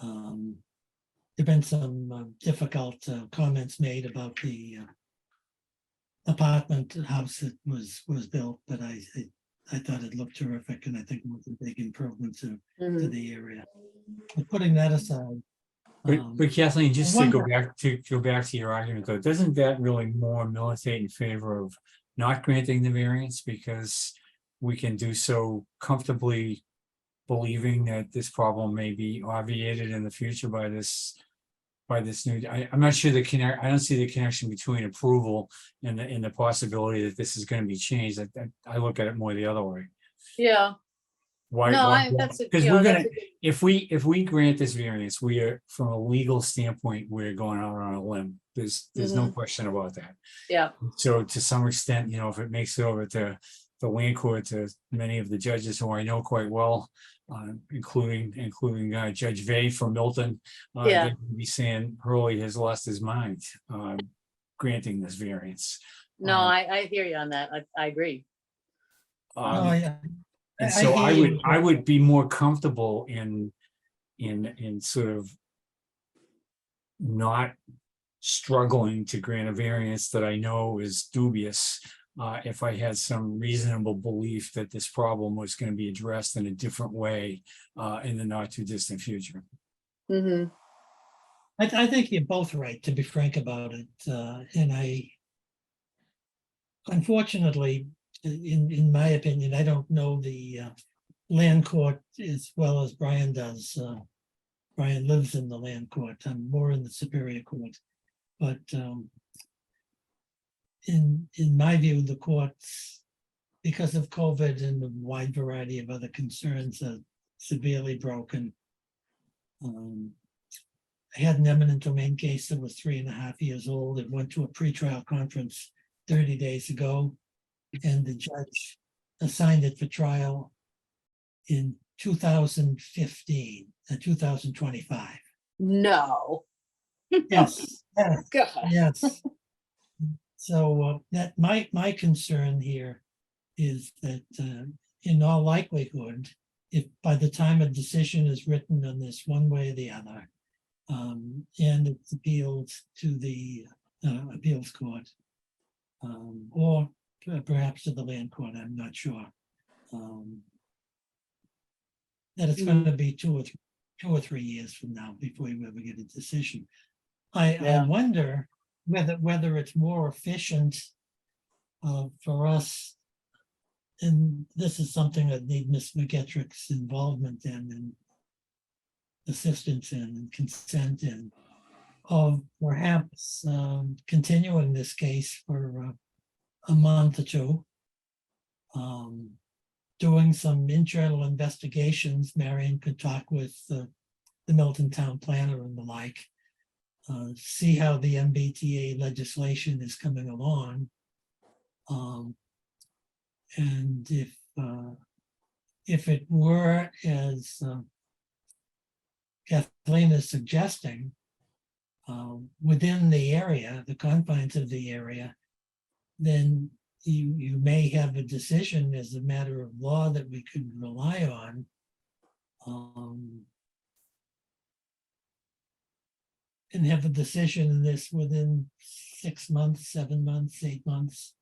There've been some difficult comments made about the apartment house that was built, but I thought it looked terrific, and I think it was a big improvement to Mhm. the area. But putting that aside, But Kathleen, just I to wonder- go back to your argument, though, doesn't that really more militate in favor of not granting the variance, because we can do so comfortably believing that this problem may be obviated in the future by this new, I'm not sure I don't see the connection between approval and the possibility that this is going to be changed. I look at it more the other way. Yeah, Why? no, why- that's, Because you know, we're that's gonna, a good- if we grant this variance, we are, from a legal standpoint, we're going out on a limb. There's no question about that. yeah, So to some extent, if it makes it over to the land court, to many of the judges who I know quite well, including Judge Vay from Milton, Yeah. they would be saying Hurley has lost his mind, granting this variance. no, Um, I hear you on that. I agree. no, And I so hear you. I would be more comfortable in sort of not struggling to grant a variance that I know is dubious, if I had some reasonable belief that this problem was going to be addressed in a different way, in the not too distant future. Hmm. I think you're both right, to be frank about it. And unfortunately, in my opinion, I don't know the land court as well as Brian does. Brian lives in the land court. I'm more in the Superior Court. But in my view, the courts, because of COVID and the wide variety of other concerns, are severely broken. I had an eminent domain case that was 3.5 years old. It went to a pretrial conference 30 days ago, and the judge assigned it for trial in 2015, 2025. No. Yes, yes, God. yes. So that my concern here is that in all likelihood, if by the time a decision is written on this one way or the other, and it's appealed to the appeals court, or perhaps to the land court, I'm not sure, that it's going to be 2 or 3 years from now before you ever get a decision. I Yeah. wonder whether it's more efficient for us, and this is something that need Ms. McGettrick's involvement in and assistance in and consent in, of perhaps continuing this case for a month or two, doing some internal investigations. Marion could talk with the Milton Town Planner and the like, see how the MBTA legislation is coming along. And if it were as Kathleen is suggesting, within the area, the confines of the area, then you may have a decision as a matter of law that we could rely on. And have a decision in this within 6 months, 7 months, 8 months,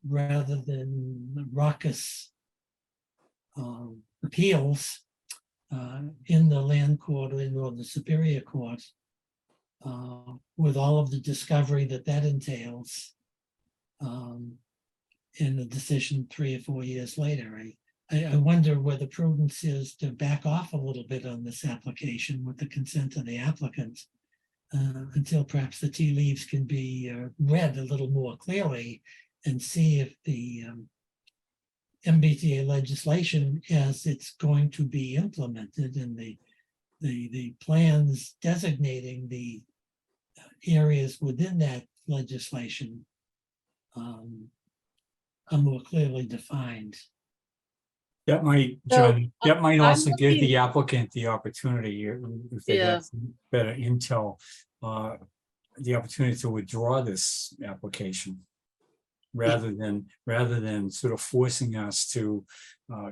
rather than raucous appeals in the land court or the Superior Court, with all of the discovery that entails, in a decision 3 or 4 years later. I wonder whether prudence is to back off a little bit on this application with the consent of the applicant, until perhaps the tea leaves can be read a little more clearly, and see if the MBTA legislation, as it's going to be implemented, and the plans designating the areas within that legislation are more clearly defined. That might, So, John, that might I'm also give the looking- applicant the opportunity, if they Yeah. have some better intel, the opportunity to withdraw this application. Rather than sort of forcing us to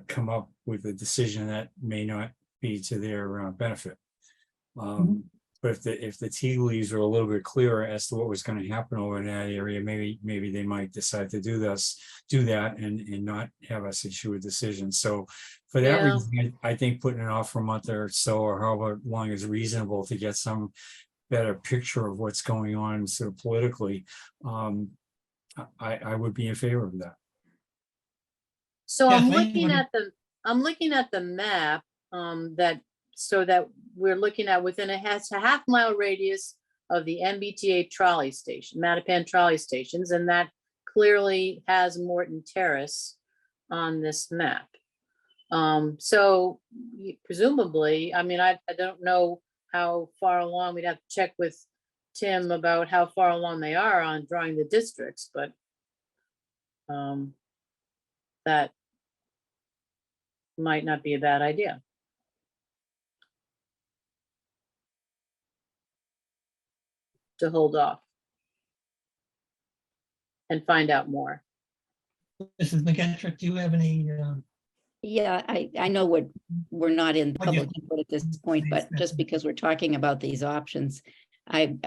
come up with a decision that may not be to their benefit. But if the tea leaves are a little bit clearer as to what was going to happen over in that area, maybe they might decide to do that and not have us issue a decision. So for that Yeah. reason, I think putting it off for a month or so, or however long is reasonable to get some better picture of what's going on sort of politically, I would be in favor of that. So I'm Kathleen, looking what do you- at the map, so that we're looking at within a half-mile radius of the MBTA trolley station, Mattapan trolley stations, and that clearly has Morton Terrace on this map. So presumably, I mean, I don't know how far along, we'd have to check with Tim about how far along they are on drawing the districts, but that might not be a bad idea. To hold off and find out more. Mrs. McGetrick, do you have any? Yeah, I know we're not in What do you- public input at this point, but just because we're talking about these options,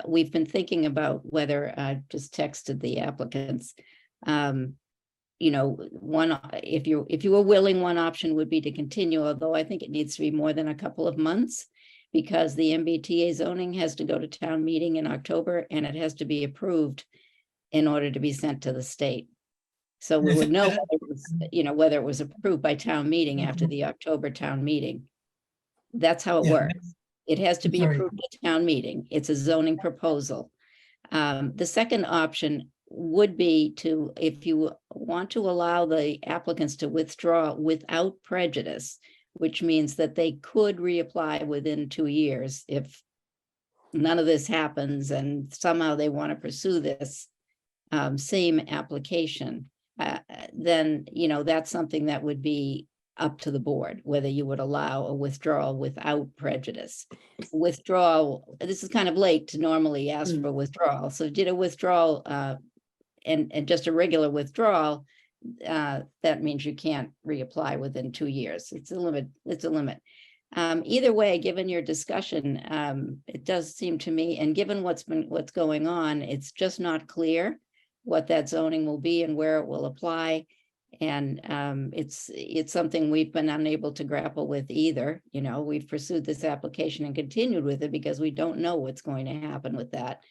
we've been thinking about whether I just texted the applicants. You know, if you were willing, one option would be to continue, although I think it needs to be more than a couple of months, because the MBTA zoning has to go to town meeting in October and it has to be approved in order to be sent to the state. So we would know whether it was approved by town meeting after the October town meeting. That's how it Yeah. works. It has to be Sorry. approved at town meeting. It's a zoning proposal. The second option would be to, if you want to allow the applicants to withdraw without prejudice, which means that they could reapply within 2 years if none of this happens and somehow they want to pursue this same application, then, that's something that would be up to the board, whether you would allow a withdrawal without prejudice. Withdrawal, this is kind of late to normally ask for withdrawal. So did a withdrawal and just a regular withdrawal, that means you can't reapply within 2 years. It's a limit. Either way, given your discussion, it does seem to me, and given what's going on, it's just not clear what that zoning will be and where it will apply. And it's something we've been unable to grapple with either. We've pursued this application and continued with it because we don't know what's going to happen with that.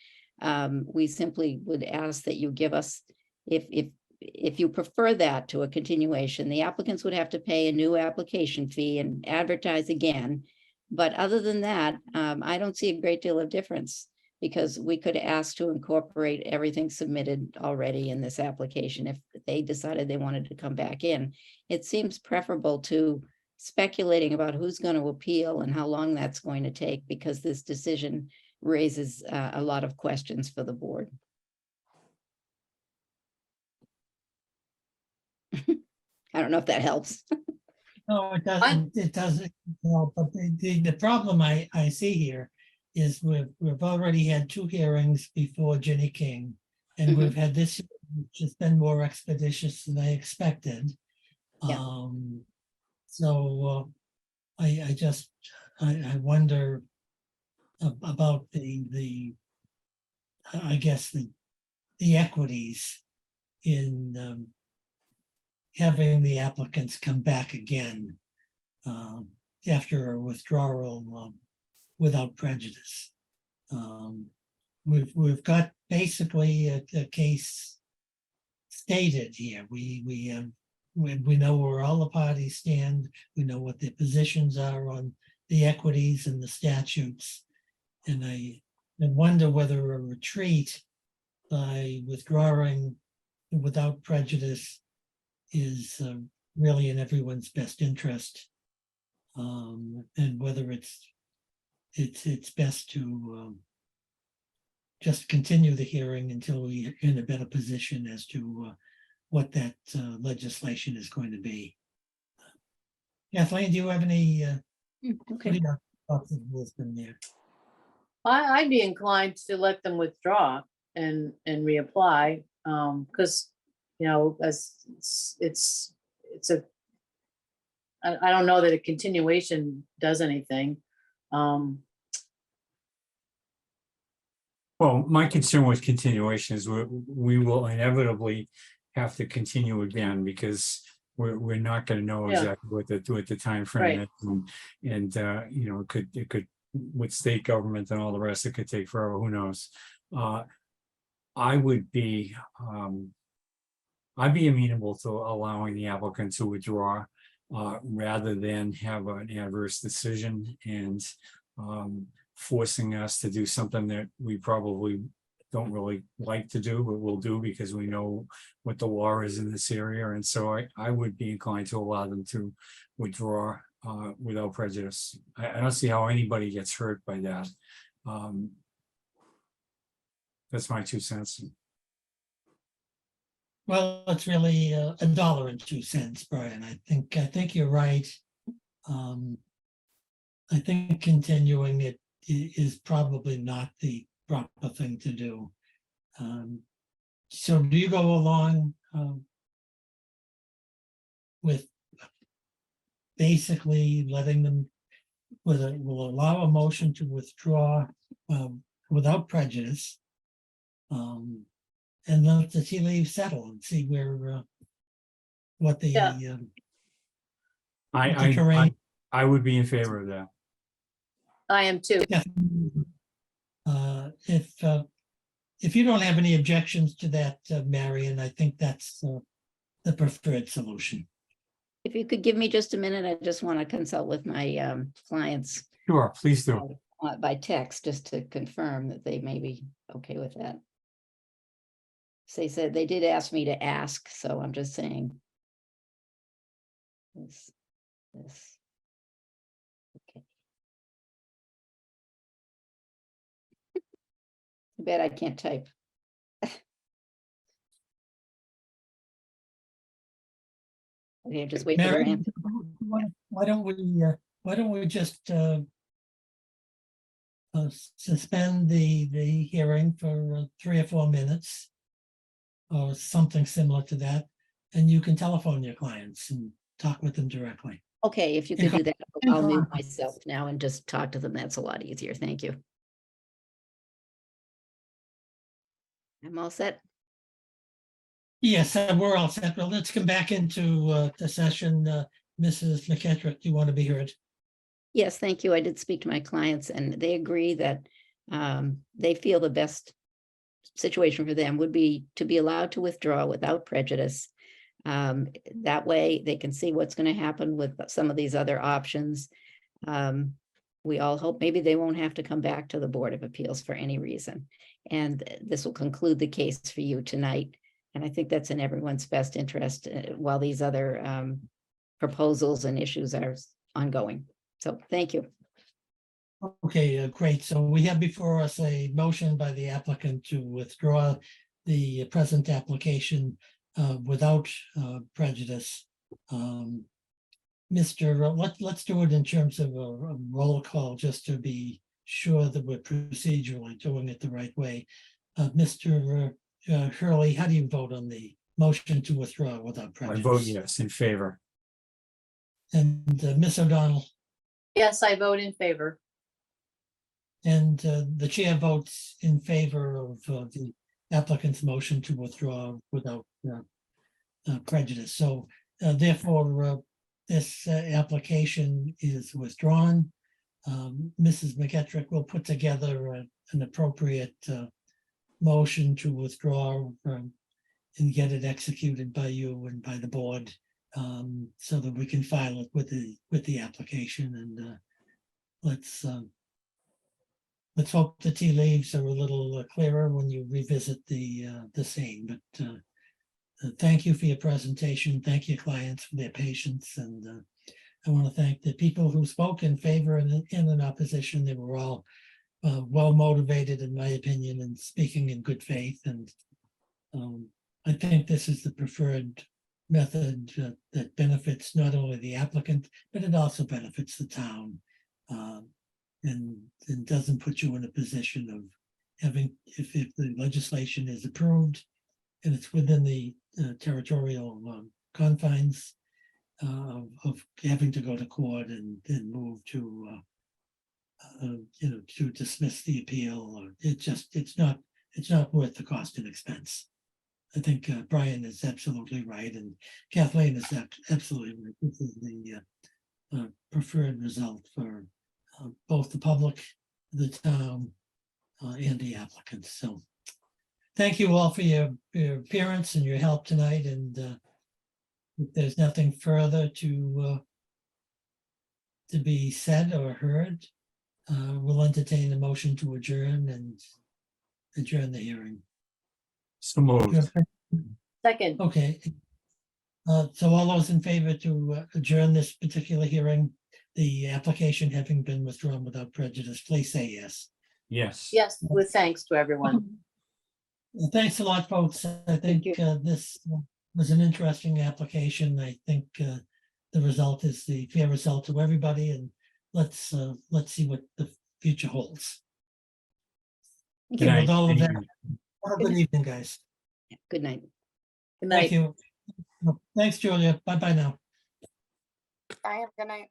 We simply would ask that you give us, if you prefer that to a continuation, the applicants would have to pay a new application fee and advertise again. But other than that, I don't see a great deal of difference, because we could ask to incorporate everything submitted already in this application if they decided they wanted to come back in. It seems preferable to speculating about who's going to appeal and how long that's going to take, because this decision raises a lot of questions for the board. I don't know if that helps. No, it doesn't, but the problem I see here is we've already had 2 hearings before Jenny King, and we've had this, which has been more expeditious than I expected. Yeah. So I wonder about the equities in having the applicants come back again after a withdrawal without prejudice. We've got basically a case stated here. We know where all the parties stand. We know what their positions are on the equities and the statutes. And I wonder whether a retreat by withdrawing without prejudice is really in everyone's best interest, and whether it's best to just continue the hearing until we're in a better position as to what that legislation is going to be. Kathleen, do you have any? Okay. What do you have thoughts of Lisbon there? I'd be inclined to let them withdraw and reapply, because, you know, as it's a, I don't know that a continuation does anything. Well, my concern with continuation is we will inevitably have to continue again because we're not gonna know Yeah. exactly what the timeframe Right. is. And, you know, it could, with state government and all the rest, it could take forever, who knows? I would be, I'd be amenable to allowing the applicant to withdraw, rather than have an adverse decision and, forcing us to do something that we probably don't really like to do, but we'll do because we know what the law is in this area. And so I would be inclined to allow them to withdraw, without prejudice. I don't see how anybody gets hurt by that. That's my 2 cents. Well, it's really $1.02, Brian. I think you're right. I think continuing it is probably not the proper thing to do. So do you go along with basically letting them, will allow a motion to withdraw without prejudice? And let the tea leaves settle and see where what the Yeah. terrain. I would be in favor of that. I am too. If you don't have any objections to that, Marion, I think that's the preferred solution. If you could give me just a minute, I just want to consult with my clients Sure, please do. by text, just to confirm that they may be okay with that. So they said they did ask me to ask, so I'm just saying. This. Okay. Too bad I can't type. Okay, just wait for their Marion, answer. why don't we just suspend the hearing for 3 or 4 minutes or something similar to that, and you can telephone your clients and talk with them directly. Okay, if you could do that, I'll mute myself now and just talk to them. That's a lot easier. Thank you. I'm all set. Yes, we're all set. Well, let's come back into the session. Mrs. McKettrick, do you want to be heard? Yes, thank you. I did speak to my clients and they agree that they feel the best situation for them would be to be allowed to withdraw without prejudice. That way they can see what's going to happen with some of these other options. We all hope maybe they won't have to come back to the Board of Appeals for any reason. And this will conclude the case for you tonight. And I think that's in everyone's best interest while these other proposals and issues are ongoing. So thank you. Okay, great. So we have before us a motion by the applicant to withdraw the present application without prejudice. Let's do it in terms of a roll call just to be sure that we're procedurally doing it the right way. Mr. Hurley, how do you vote on the motion to withdraw without I prejudice? vote yes, in favor. And Ms. O'Donnell? Yes, I vote in favor. And the chair votes in favor of the applicant's motion to withdraw without prejudice. So therefore, this application is withdrawn. Mrs. McKettrick will put together an appropriate motion to withdraw and get it executed by you and by the board so that we can file it with the application. And let's hope the tea leaves are a little clearer when you revisit the same. But thank you for your presentation. Thank your clients for their patience. And I want to thank the people who spoke in favor and in opposition. They were all well motivated, in my opinion, and speaking in good faith. And I think this is the preferred method that benefits not only the applicant, but it also benefits the town. and doesn't put you in a position of having, if the legislation is approved and it's within the territorial confines of having to go to court and then move to, to dismiss the appeal, or it's not worth the cost and expense. I think Brian is absolutely right, and Kathleen is absolutely right. This is the preferred result for both the public, the town, and the applicants. So thank you all for your appearance and your help tonight, and if there's nothing further to be said or heard, we'll entertain a motion to adjourn and adjourn the hearing. So moved. Second, Okay. So all those in favor to adjourn this particular hearing, the application having been withdrawn without prejudice, please say yes. Yes. yes, with thanks to everyone. Well, thanks a lot, folks. I think this was an interesting application. I think the result is the fair result to everybody, and let's see what the future holds. Good Okay, night. with all of Thank that, you. have a good evening, guys. Good night. Good Thank night. you. Thanks, Julia. Bye-bye now. Bye, have a good night.